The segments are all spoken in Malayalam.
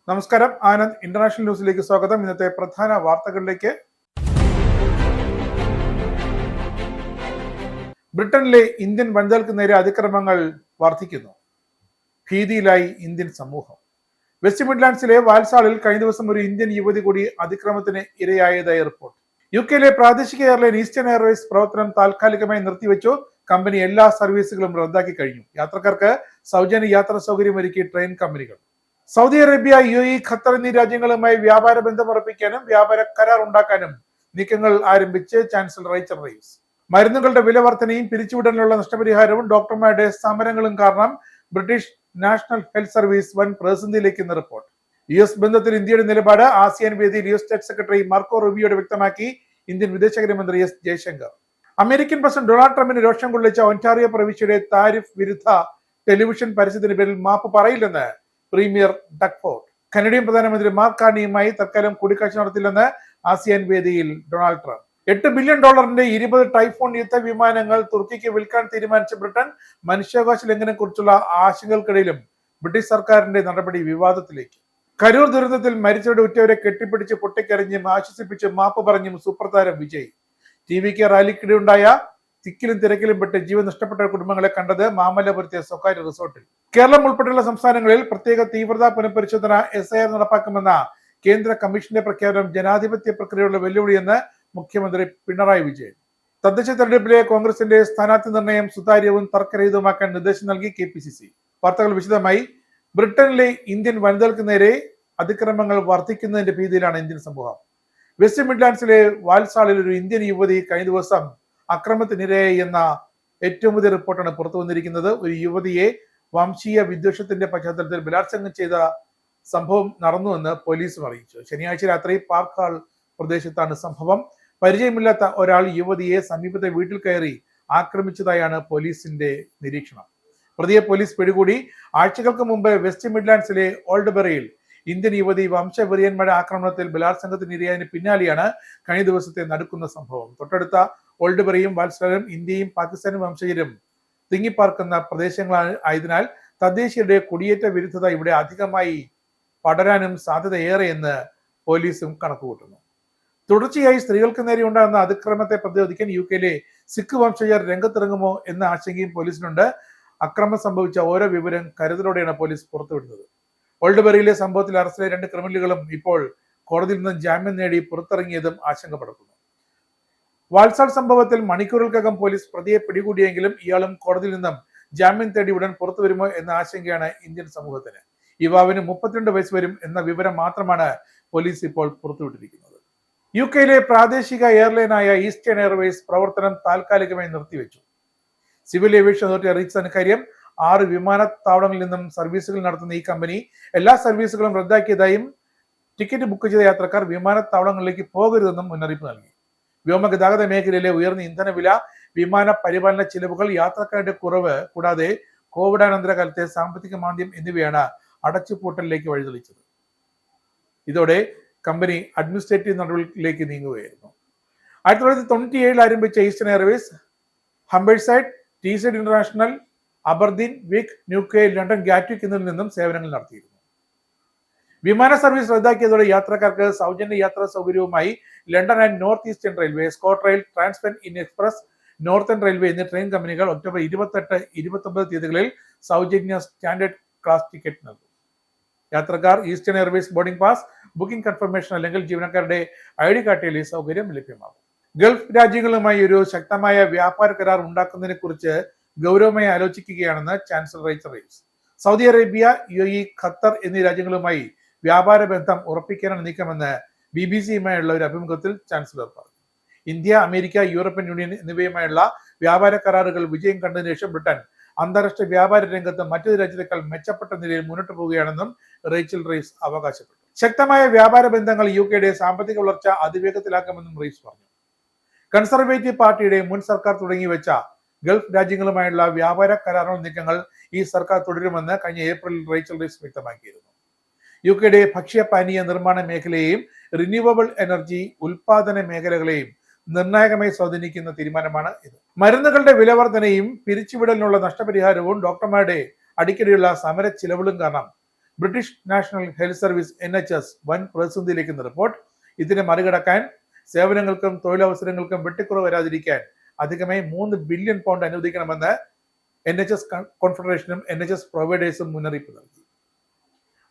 നമസ്കാരം. ആനന്ദ് ഇന്റർനാഷണൽ ന്യൂസിലേക്ക് സ്വാഗതം. ഇന്നത്തെ പ്രധാന വാർത്തകളിലേക്ക്. ബ്രിട്ടനിലെ ഇന്ത്യൻ വനിതകൾക്ക് നേരെ അതിക്രമങ്ങൾ വർദ്ധിക്കുന്നു. ഭീതിയിലായി ഇന്ത്യൻ സമൂഹം. വെസ്റ്റ് മിഡ്ലാൻഡ്സിലെ വാൽസാളിൽ കഴിഞ്ഞ ദിവസം ഒരു ഇന്ത്യൻ യുവതി കൂടി അതിക്രമത്തിന് ഇരയായതായി റിപ്പോർട്ട്. യുകെയിലെ പ്രാദേശിക എയർലൈൻ ഈസ്റ്റേൺ എയർവേസ് പ്രവർത്തനം താൽക്കാലികമായി നിർത്തിവെച്ചു. കമ്പനി എല്ലാ സർവീസുകളും റദ്ദാക്കി കഴിഞ്ഞു. യാത്രക്കാർക്ക് സൗജന്യ യാത്രാ സൗകര്യമൊരുക്കി ട്രെയിൻ കമ്പനികൾ. സൗദി അറേബ്യ, UAE, ഖത്തർ എന്നീ രാജ്യങ്ങളുമായി വ്യാപാര ബന്ധം ഉറപ്പിക്കാനും വ്യാപാര കരാർ ഉണ്ടാക്കാനും നീക്കങ്ങൾ ആരംഭിച്ച് ചാൻസലർ റേച്ചൽ റീവ്സ്. മരുന്നുകളുടെ വില വർധനയും പിരിച്ചുവിടലിനുള്ള നഷ്ടപരിഹാരവും ഡോക്ടർമാരുടെ സമരങ്ങളും കാരണം ബ്രിട്ടീഷ് നാഷണൽ ഹെൽത്ത് സർവീസ് വൻ പ്രതിസന്ധിയിലേക്കെന്ന് റിപ്പോർട്ട്. US ബന്ധത്തിൽ ഇന്ത്യയുടെ നിലപാട് ആസിയാൻ വേദിയിൽ US സ്റ്റേറ്റ് സെക്രട്ടറി മാർക്കോ റൂബിയോട് വ്യക്തമാക്കി ഇന്ത്യൻ വിദേശകാര്യമന്ത്രി S Jaishankar. American president Donald ട്രംപിന് രോഷം കൊള്ളിച്ച ഒന്റാറിയോ പ്രവിശ്യയുടെ താരിഫ് വിരുദ്ധ ടെലിവിഷൻ പരസ്യത്തിന് പേരിൽ മാപ്പ് പറയില്ലെന്ന് പ്രീമിയർ ഡക്ഫോർഡ്. കനഡിയൻ പ്രധാനമന്ത്രി മാർക്ക് കാർണിയുമായി തൽക്കാലം കൂടിക്കാഴ്ച നടത്തില്ലെന്ന് ആസിയാൻ വേദിയിൽ ഡൊണാൾഡ് ട്രംപ്. $8 ബില്യൺ 20 ടൈഫോൺ യുദ്ധവിമാനങ്ങൾ തുർക്കിക്ക് വിൽക്കാൻ തീരുമാനിച്ച ബ്രിട്ടൻ മനുഷ്യാവകാശ ലംഘനത്തെക്കുറിച്ചുള്ള ആശങ്കകൾക്കിടയിലും ബ്രിട്ടീഷ് സർക്കാരിന്റെ നടപടി വിവാദത്തിലേക്ക്. കരൂർ ദുരന്തത്തിൽ മരിച്ചവരുടെ ഉറ്റവരെ കെട്ടിപ്പിടിച്ച് പൊട്ടിക്കരഞ്ഞും ആശ്വസിപ്പിച്ചും മാപ്പ് പറഞ്ഞും സൂപ്പർതാരം വിജയ്. TVK റാലിക്കിടെയുണ്ടായ തിക്കിലും തിരക്കിലും പെട്ട് ജീവൻ നഷ്ടപ്പെട്ട കുടുംബങ്ങളെ കണ്ടത് മാമല്ലപുരത്തെ സ്വകാര്യ റിസോർട്ടിൽ. കേരളം ഉൾപ്പെടെയുള്ള സംസ്ഥാനങ്ങളിൽ പ്രത്യേക തീവ്രതാ പുനഃപരിശോധന SIR നടപ്പാക്കുമെന്ന കേന്ദ്ര കമ്മീഷന്റെ പ്രഖ്യാപനം ജനാധിപത്യ പ്രക്രിയയുള്ള വെല്ലുവിളിയെന്ന് മുഖ്യമന്ത്രി പിണറായി വിജയൻ. തദ്ദേശ തെരഞ്ഞെടുപ്പിലെ കോൺഗ്രസിന്റെ സ്ഥാനാർത്ഥി നിർണയം സുതാര്യവും തർക്കരഹിതവുമാക്കാൻ നിർദ്ദേശം നൽകി KPCC. വാർത്തകൾ വിശദമായി. ബ്രിട്ടനിലെ ഇന്ത്യൻ വനിതകൾക്ക് നേരെ അതിക്രമങ്ങൾ വർദ്ധിക്കുന്നതിന്റെ ഭീതിയിലാണ് ഇന്ത്യൻ സമൂഹം. വെസ്റ്റ് മിഡ്ലാൻഡ്സിലെ വാൽസാളിൽ ഒരു ഇന്ത്യൻ യുവതി കഴിഞ്ഞ ദിവസം അക്രമത്തിനിരയായി എന്ന ഏറ്റവും പുതിയ റിപ്പോർട്ടാണ് പുറത്തു വന്നിരിക്കുന്നത്. ഒരു യുവതിയെ വംശീയ വിദ്വേഷത്തിന്റെ പശ്ചാത്തലത്തിൽ ബലാത്സംഗം ചെയ്ത സംഭവം നടന്നുവെന്ന് പോലീസും അറിയിച്ചു. ശനിയാഴ്ച രാത്രി പാർക്ക് ഹാൾ പ്രദേശത്താണ് സംഭവം. പരിചയമില്ലാത്ത ഒരാൾ യുവതിയെ സമീപത്തെ വീട്ടിൽ കയറി ആക്രമിച്ചതായാണ് പോലീസിന്റെ നിരീക്ഷണം. പ്രതിയെ പോലീസ് പിടികൂടി. ആഴ്ചകൾക്ക് മുമ്പ് വെസ്റ്റ് മിഡ്ലാൻഡ്സിലെ ഓൾഡ്ബറിയിൽ ഇന്ത്യൻ യുവതി വംശവെറിയന്മാരുടെ ആക്രമണത്തിൽ ബലാത്സംഗത്തിന് ഇരയായതിന് പിന്നാലെയാണ് കഴിഞ്ഞ ദിവസത്തെ നടുക്കുന്ന സംഭവം. തൊട്ടടുത്ത ഓൾഡ്ബറിയും വാൽസാലും ഇന്ത്യയും പാകിസ്ഥാനും വംശജരും തിങ്ങിപ്പാർക്കുന്ന പ്രദേശങ്ങളായതിനാൽ തദ്ദേശീയരുടെ കുടിയേറ്റ വിരുദ്ധത ഇവിടെ അധികമായി പടരാനും സാധ്യത ഏറെയെന്ന് പോലീസും കണക്കുകൂട്ടുന്നു. തുടർച്ചയായി സ്ത്രീകൾക്ക് നേരെ ഉണ്ടാകുന്ന അതിക്രമത്തെ പ്രതിരോധിക്കാൻ യുകെയിലെ സിഖ് വംശജർ രംഗത്തിറങ്ങുമോ എന്ന ആശങ്കയും പോലീസിനുണ്ട്. അക്രമം സംഭവിച്ച ഓരോ വിവരം കരുതലോടെയാണ് പോലീസ് പുറത്തുവിടുന്നത്. ഓൾഡ്ബറിയിലെ സംഭവത്തിൽ അറസ്റ്റിലെ 2 ക്രിമിനലുകളും ഇപ്പോൾ കോടതിയിൽ നിന്നും ജാമ്യം നേടി പുറത്തിറങ്ങിയതും ആശങ്ക പടർത്തുന്നു. വാൽസാൾ സംഭവത്തിൽ മണിക്കൂറുകൾക്കകം പോലീസ് പ്രതിയെ പിടികൂടിയെങ്കിലും ഇയാളും കോടതിയിൽ നിന്നും ജാമ്യം തേടി ഉടൻ പുറത്തു വരുമോ എന്ന ആശങ്കയാണ് ഇന്ത്യൻ സമൂഹത്തിന്. യുവാവിന് 32 വയസ്സ് വരും എന്ന വിവരം മാത്രമാണ് പോലീസ് ഇപ്പോൾ പുറത്തുവിട്ടിരിക്കുന്നത്. യുകെയിലെ പ്രാദേശിക എയർലൈനായ ഈസ്റ്റേൺ എയർവേസ് പ്രവർത്തനം താൽക്കാലികമായി നിർത്തിവെച്ചു. സിവിൽ ഏവിയേഷൻ അതോറിറ്റി അറിയിച്ച കാര്യം 6 വിമാനത്താവളങ്ങളിൽ നിന്നും സർവീസുകൾ നടത്തുന്ന ഈ കമ്പനി എല്ലാ സർവീസുകളും റദ്ദാക്കിയതായും ടിക്കറ്റ് ബുക്ക് ചെയ്ത യാത്രക്കാർ വിമാനത്താവളങ്ങളിലേക്ക് പോകരുതെന്നും മുന്നറിയിപ്പ് നൽകി. വ്യോമഗതാഗത മേഖലയിലെ ഉയർന്ന ഇന്ധനവില, വിമാന പരിപാലന ചിലവുകൾ, യാത്രക്കാരുടെ കുറവ് കൂടാതെ കോവിഡാനന്തര കാലത്തെ സാമ്പത്തിക മാന്ദ്യം എന്നിവയാണ് അടച്ചുപൂട്ടലിലേക്ക് വഴിതെളിച്ചത്. ഇതോടെ കമ്പനി അഡ്മിനിസ്ട്രേറ്റീവ് നടപടികളിലേക്ക് നീങ്ങുകയായിരുന്നു. 1997 ആരംഭിച്ച Eastern Airways Humberside, Teesside International, Aberdeen, Wick, ന്യൂകേൽ, ലണ്ടൻ ഗാറ്റ്വിക് എന്നിൽ നിന്നും സേവനങ്ങൾ നടത്തിയിരുന്നു. വിമാന സർവീസ് റദ്ദാക്കിയതോടെ യാത്രക്കാർക്ക് സൗജന്യ യാത്രാ സൗകര്യവുമായി London and North Eastern Railway, ScotRail, TransPennine Express, Northern Railway എന്നീ ട്രെയിൻ കമ്പനികൾ ഒക്ടോബർ 28, 29 തീയതികളിൽ സൗജന്യ സ്റ്റാൻഡേർഡ് ക്ലാസ് ടിക്കറ്റ് നൽകും. യാത്രക്കാർ Eastern Airways boarding pass, booking confirmation അല്ലെങ്കിൽ ജീവനക്കാരുടെ ID കാർഡിൽ ഈ സൗകര്യം ലഭ്യമാകും. ഗൾഫ് രാജ്യങ്ങളുമായി ഒരു ശക്തമായ വ്യാപാര കരാർ ഉണ്ടാക്കുന്നതിനെ കുറിച്ച് ഗൗരവമായി ആലോചിക്കുകയാണെന്ന് chancellor Rachel Reeves. Saudi Arabia, UAE, Qatar എന്നീ രാജ്യങ്ങളുമായി വ്യാപാര ബന്ധം ഉറപ്പിക്കാനാണ് നീക്കമെന്ന് BBC-യുമായുള്ള ഒരു അഭിമുഖത്തിൽ ചാൻസലർ പറഞ്ഞു. ഇന്ത്യ, അമേരിക്ക, യൂറോപ്യൻ യൂണിയൻ എന്നിവയുമായുള്ള വ്യാപാര കരാറുകൾ വിജയം കണ്ടതിനു ശേഷം ബ്രിട്ടൻ അന്താരാഷ്ട്ര വ്യാപാര രംഗത്ത് മറ്റൊരു രാജ്യത്തേക്കാൾ മെച്ചപ്പെട്ട നിലയിൽ മുന്നോട്ട് പോവുകയാണെന്നും റേച്ചൽ റീവ്സ് അവകാശപ്പെട്ടു. ശക്തമായ വ്യാപാര ബന്ധങ്ങൾ യുകെയുടെ സാമ്പത്തിക വളർച്ച അതിവേഗത്തിലാക്കുമെന്നും റീവ്സ് പറഞ്ഞു. കൺസർവേറ്റീവ് പാർട്ടിയുടെ മുൻ സർക്കാർ തുടങ്ങിവെച്ച ഗൾഫ് രാജ്യങ്ങളുമായുള്ള വ്യാപാര കരാർ നീക്കങ്ങൾ ഈ സർക്കാർ തുടരുമെന്ന് കഴിഞ്ഞ ഏപ്രിലിൽ റേച്ചൽ റീവ്സ് വ്യക്തമാക്കിയിരുന്നു. യുകെയുടെ ഭക്ഷ്യപാനീയ നിർമ്മാണ മേഖലയെയും റിന്യൂവബിൾ എനർജി ഉൽപാദന മേഖലകളെയും നിർണായകമായി സ്വാധീനിക്കുന്ന തീരുമാനമാണ് ഇത്. മരുന്നുകളുടെ വിലവർധനയും പിരിച്ചുവിടലിനുള്ള നഷ്ടപരിഹാരവും ഡോക്ടർമാരുടെ അടിക്കടിയുള്ള സമര ചിലവുകളും കാരണം British national health service NHS വൻ പ്രതിസന്ധിയിലേക്കെന്ന് റിപ്പോർട്ട്. ഇതിനെ മറികടക്കാൻ സേവനങ്ങൾക്കും തൊഴിലവസരങ്ങൾക്കും വെട്ടിക്കുറവ് വരാതിരിക്കാൻ അധികമായി £3 ബില്യൺ അനുവദിക്കണമെന്ന് NHS കോൺഫെഡറേഷനും NHS പ്രൊവൈഡേഴ്സും മുന്നറിയിപ്പ് നൽകി.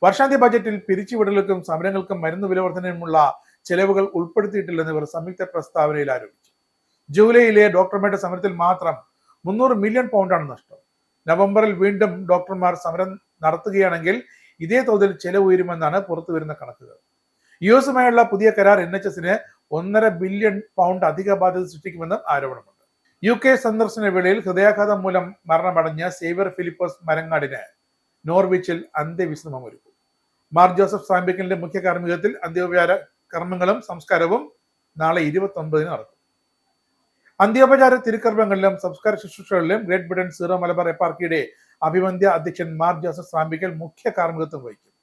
വർഷാന്ത്യ ബജറ്റിൽ പിരിച്ചുവിടലുകൾക്കും സമരങ്ങൾക്കും മരുന്ന് വിലവർദ്ധനയുമുള്ള ചെലവുകൾ ഉൾപ്പെടുത്തിയിട്ടില്ലെന്ന് ഇവർ സംയുക്ത പ്രസ്താവനയിൽ ആരോപിച്ചു. ജൂലൈയിലെ ഡോക്ടർമാരുടെ സമരത്തിൽ മാത്രം £300 മില്യൺ നഷ്ടം. നവംബറിൽ വീണ്ടും ഡോക്ടർമാർ സമരം നടത്തുകയാണെങ്കിൽ ഇതേ തോതിൽ ചെലവ് ഉയരുമെന്നാണ് പുറത്തുവരുന്ന കണക്കുകൾ. US-ഉമായുള്ള പുതിയ കരാർ NHS-ന് £1.5 ബില്യൺ അധിക ബാധ്യത സൃഷ്ടിക്കുമെന്നും ആരോപണമുണ്ട്. UK സന്ദർശന വേളയിൽ ഹൃദയാഘാതം മൂലം മരണമടഞ്ഞ സേവ്യർ ഫിലിപ്പോസ് മരങ്ങാടിന് നോർവിച്ചിൽ അന്ത്യവിശ്രമം ഒരുക്കും. മാർ ജോസഫ് സാമ്പിക്കലിന്റെ മുഖ്യ കാർമ്മികത്തിൽ അന്ത്യോപചാര കർമ്മങ്ങളും സംസ്കാരവും നാളെ 29-ന് നടക്കും. അന്ത്യോപചാര തിരുക്കർമ്മങ്ങളിലും സംസ്കാര ശുശ്രൂഷകളിലും ഗ്രേറ്റ് ബ്രിട്ടൻ സീറോ മലബാർ എപ്പാർക്കിയുടെ അഭിവന്ദ്യ അധ്യക്ഷൻ മാർ ജോസഫ് സാമ്പിക്കൽ മുഖ്യ കാർമ്മികത്വം വഹിക്കും.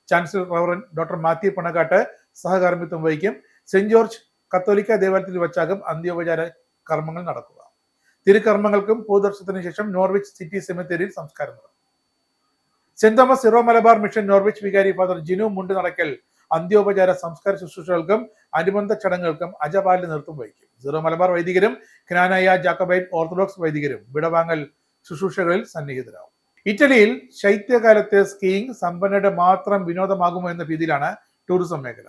ചാൻസലർ റവറൻ ഡോക്ടർ മാത്യു പണക്കാട്ട് സഹകാർമ്മിത്വം വഹിക്കും. സെന്റ് ജോർജ് കത്തോലിക്ക ദേവാലയത്തിൽ വച്ചാകും അന്ത്യോപചാര കർമ്മങ്ങൾ നടക്കുക. തിരുക്കർമ്മങ്ങൾക്കും പൊതുദർശനത്തിനു ശേഷം നോർവിച്ച് സിറ്റി സെമിത്തേരിയിൽ സംസ്കാരം നടക്കും. Saint Thomas Syro Malabar mission Norwich വികാരി ഫാദർ ജിനു മുണ്ട് നടക്കൽ അന്ത്യോപചാര സംസ്കാര ശുശ്രൂഷകൾക്കും അനുബന്ധ ചടങ്ങുകൾക്കും അജപാലിന്റെ നേതൃത്വം വഹിക്കും. സീറോ മലബാർ വൈദികരും ജ്ഞാനായ ജാക്കബൈറ്റ് ഓർത്തഡോക്സ് വൈദികരും വിടവാങ്ങൽ ശുശ്രൂഷകളിൽ സന്നിഹിതരാകും. ഇറ്റലിയിൽ ശൈത്യകാലത്ത് സ്കീയിങ് സമ്പന്നരുടെ മാത്രം വിനോദമാകുമോ എന്ന ഭീതിയിലാണ് ടൂറിസം മേഖല.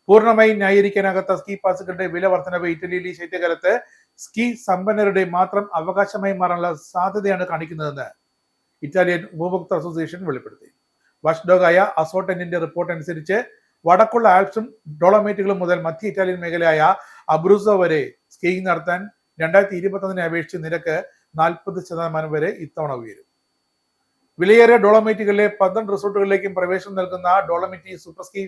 പൂർണ്ണമായി ന്യായീകരിക്കാനാകാത്ത സ്കീ പാസുകളുടെ വില വർധനവ് ഇറ്റലിയിൽ ഈ ശൈത്യകാലത്ത് സ്കീ സമ്പന്നരുടെ മാത്രം അവകാശമായി മാറാനുള്ള സാധ്യതയാണ് കാണിക്കുന്നതെന്ന് ഇറ്റാലിയൻ ഉപഭോക്തൃ അസോസിയേഷൻ വെളിപ്പെടുത്തി. വാഷ്ഡോഗായ അസോട്ടന്റിന്റെ റിപ്പോർട്ട് അനുസരിച്ച് വടക്കുള്ള ആൽപ്സും ഡോളോമൈറ്റുകളും മുതൽ മധ്യ ഇറ്റാലിയൻ മേഖലയായ അബ്രൂസോ വരെ സ്കീയിങ് നടത്താൻ 2021 അപേക്ഷിച്ച് നിരക്ക് 40% വരെ ഇത്തവണ ഉയരും. വിലയേറിയ ഡോളോമൈറ്റുകളിലെ 12 റിസോർട്ടുകളിലേക്കും പ്രവേശനം നൽകുന്ന ഡോളോമിറ്റി സൂപ്പർ സ്കീ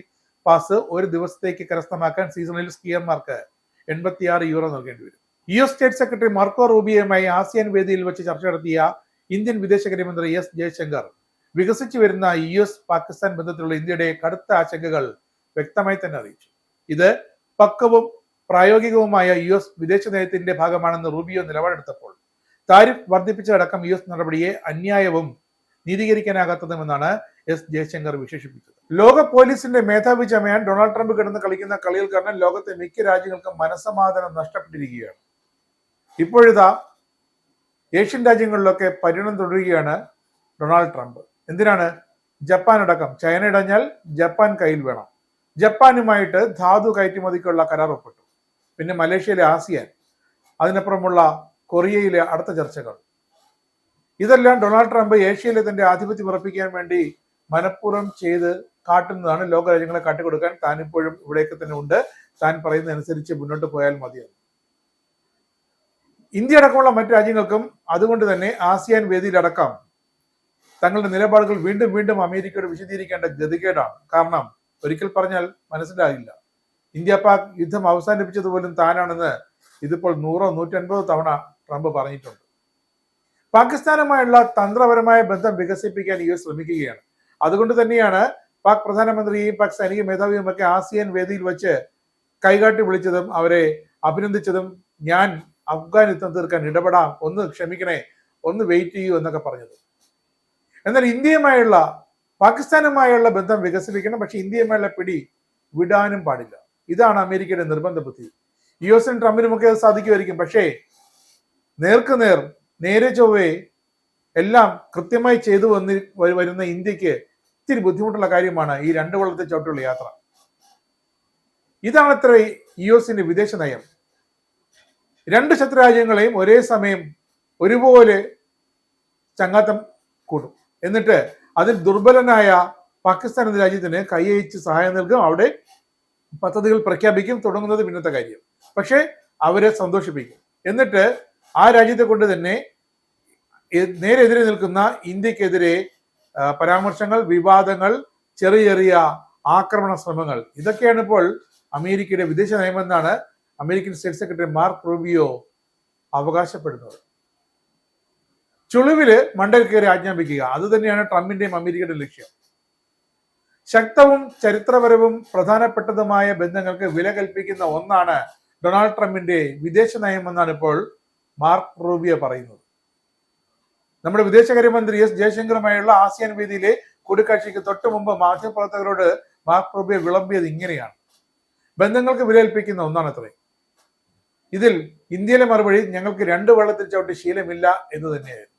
പാസ് ഒരു ദിവസത്തേക്ക് കരസ്ഥമാക്കാൻ സീസണിൽ സ്കീയർമാർക്ക് €86 നൽകേണ്ടി വരും. US സ്റ്റേറ്റ് സെക്രട്ടറി മാർക്കോ റൂബിയോയുമായി ആസിയാൻ വേദിയിൽ വെച്ച് ചർച്ച നടത്തിയ ഇന്ത്യൻ വിദേശകാര്യമന്ത്രി S ജയശങ്കർ വികസിച്ചു വരുന്ന US പാകിസ്ഥാൻ ബന്ധത്തിലുള്ള ഇന്ത്യയുടെ കടുത്ത ആശങ്കകൾ വ്യക്തമായി തന്നെ അറിയിച്ചു. ഇത് പക്വവും പ്രായോഗികവുമായ US വിദേശ നയത്തിന്റെ ഭാഗമാണെന്ന് റൂബിയോ നിലപാടെടുത്തപ്പോൾ താരിഫ് വർദ്ധിപ്പിച്ചതടക്കം US നടപടിയെ അന്യായവും നീതീകരിക്കാനാകാത്തതുമെന്നാണ് S ജയശങ്കർ വിശേഷിപ്പിച്ചത്. ലോക പോലീസിന്റെ മേധാവി ചമയാൻ ഡൊണാൾഡ് ട്രംപ് കിടന്ന് കളിക്കുന്ന കളിയിൽ കാരണം ലോകത്തെ മിക്ക രാജ്യങ്ങൾക്കും മനസ്സമാധാനം നഷ്ടപ്പെട്ടിരിക്കുകയാണ്. ഇപ്പോഴിതാ ഏഷ്യൻ രാജ്യങ്ങളിലൊക്കെ പര്യടനം തുടരുകയാണ് ഡൊണാൾഡ് ട്രംപ്. എന്തിനാണ്? ജപ്പാൻ അടക്കം. ചൈന ഇടഞ്ഞാൽ ജപ്പാൻ കയ്യിൽ വേണം. ജപ്പാനുമായിട്ട് ധാതു കയറ്റുമതിക്കുള്ള കരാർ ഒപ്പിട്ടു. പിന്നെ മലേഷ്യയിലെ ആസിയാൻ, അതിനപ്പുറമുള്ള കൊറിയയിലെ അടുത്ത ചർച്ചകൾ. ഇതെല്ലാം ഡൊണാൾഡ് ട്രംപ് ഏഷ്യയിലെ തന്റെ ആധിപത്യം ഉറപ്പിക്കാൻ വേണ്ടി മനഃപൂർവ്വം ചെയ്ത് കാട്ടുന്നതാണ്. ലോക രാജ്യങ്ങളെ കാട്ടിക്കൊടുക്കാൻ താൻ ഇപ്പോഴും ഇവിടെയൊക്കെ തന്നെ ഉണ്ട്, താൻ പറയുന്നതനുസരിച്ച് മുന്നോട്ട് പോയാൽ മതിയാണ്. ഇന്ത്യ അടക്കമുള്ള മറ്റു രാജ്യങ്ങൾക്കും അതുകൊണ്ട് തന്നെ ആസിയാൻ വേദിയിലടക്കം തങ്ങളുടെ നിലപാടുകൾ വീണ്ടും വീണ്ടും അമേരിക്കയോട് വിശദീകരിക്കേണ്ട ഗതികേടാണ്. കാരണം ഒരിക്കൽ പറഞ്ഞാൽ മനസ്സിലാകില്ല. ഇന്ത്യ പാക് യുദ്ധം അവസാനിപ്പിച്ചതുപോലും താനാണെന്ന് ഇതിപ്പോൾ 100-150 തവണ ട്രംപ് പറഞ്ഞിട്ടുണ്ട്. പാകിസ്ഥാനുമായുള്ള തന്ത്രപരമായ ബന്ധം വികസിപ്പിക്കാൻ US ശ്രമിക്കുകയാണ്. അതുകൊണ്ട് തന്നെയാണ് പാക് പ്രധാനമന്ത്രിയും പാക് സൈനിക മേധാവിയും ഒക്കെ ആസിയാൻ വേദിയിൽ വെച്ച് കൈകാട്ടി വിളിച്ചതും അവരെ അഭിനന്ദിച്ചതും ഞാൻ അഫ്ഗാൻ യുദ്ധം തീർക്കാൻ ഇടപെടാം, ഒന്ന് ക്ഷമിക്കണേ, ഒന്ന് വെയിറ്റ് ചെയ്യൂ എന്നൊക്കെ പറഞ്ഞത്. എന്നാൽ ഇന്ത്യയുമായുള്ള പാകിസ്ഥാനുമായുള്ള ബന്ധം വികസിപ്പിക്കണം, പക്ഷെ ഇന്ത്യയുമായുള്ള പിടി വിടാനും പാടില്ല. ഇതാണ് അമേരിക്കയുടെ നിർബന്ധ ബുദ്ധി. US-നും ട്രംപിനുമൊക്കെ അത് സാധിക്കുമായിരിക്കും. പക്ഷേ നേർക്കുനേർ നേരെ ചൊവ്വേ എല്ലാം കൃത്യമായി ചെയ്തു വരുന്ന ഇന്ത്യക്ക് ഇത്തിരി ബുദ്ധിമുട്ടുള്ള കാര്യമാണ് ഈ 2 വള്ളത്തെ ചവിട്ടുള്ള യാത്ര. ഇതാണത്ര US-ന്റെ വിദേശ നയം. 2 ശത്രുരാജ്യങ്ങളെയും ഒരേ സമയം ഒരുപോലെ ചങ്ങാത്തം കൂട്ടും. എന്നിട്ട് അതിൽ ദുർബലനായ പാകിസ്ഥാൻ എന്ന രാജ്യത്തിന് കൈയച്ച് സഹായം നൽകും, അവിടെ പദ്ധതികൾ പ്രഖ്യാപിക്കും, തുടങ്ങുന്നത് പിന്നത്തെ കാര്യം. പക്ഷെ അവരെ സന്തോഷിപ്പിക്കും. എന്നിട്ട് ആ രാജ്യത്തെ കൊണ്ട് തന്നെ നേരെ എതിരെ നിൽക്കുന്ന ഇന്ത്യക്കെതിരെ പരാമർശങ്ങൾ, വിവാദങ്ങൾ, ചെറിയ ചെറിയ ആക്രമണ ശ്രമങ്ങൾ, ഇതൊക്കെയാണ് ഇപ്പോൾ അമേരിക്കയുടെ വിദേശ നയമെന്നാണ് American state secretary Mark Rubio അവകാശപ്പെടുന്നത്. ചുളിവില് മണ്ടൽ കയറി ആജ്ഞാപിക്കുക, അത് തന്നെയാണ് ട്രംപിന്റെയും അമേരിക്കയുടെ ലക്ഷ്യം. ശക്തവും ചരിത്രപരവും പ്രധാനപ്പെട്ടതുമായ ബന്ധങ്ങൾക്ക് വില കൽപ്പിക്കുന്ന ഒന്നാണ് ഡൊണാൾഡ് ട്രംപിന്റെ വിദേശ നയം എന്നാണ് ഇപ്പോൾ മാർക്ക് റൂബിയോ പറയുന്നത്. നമ്മുടെ വിദേശകാര്യമന്ത്രി S ജയശങ്കറുമായുള്ള ആസിയാൻ വേദിയിലെ കൂടിക്കാഴ്ചയ്ക്ക് തൊട്ടു മുമ്പ് മാധ്യമപ്രവർത്തകരോട് മാർക്ക് റൂബിയോ വിളമ്പിയത് ഇങ്ങനെയാണ്. ബന്ധങ്ങൾക്ക് വിലയേൽപ്പിക്കുന്ന ഒന്നാണത്രേ. ഇതിൽ ഇന്ത്യയിലെ മറുപടി ഞങ്ങൾക്ക് രണ്ട് വെള്ളത്തിൽ ചവിട്ടി ശീലമില്ല എന്ന് തന്നെയായിരുന്നു.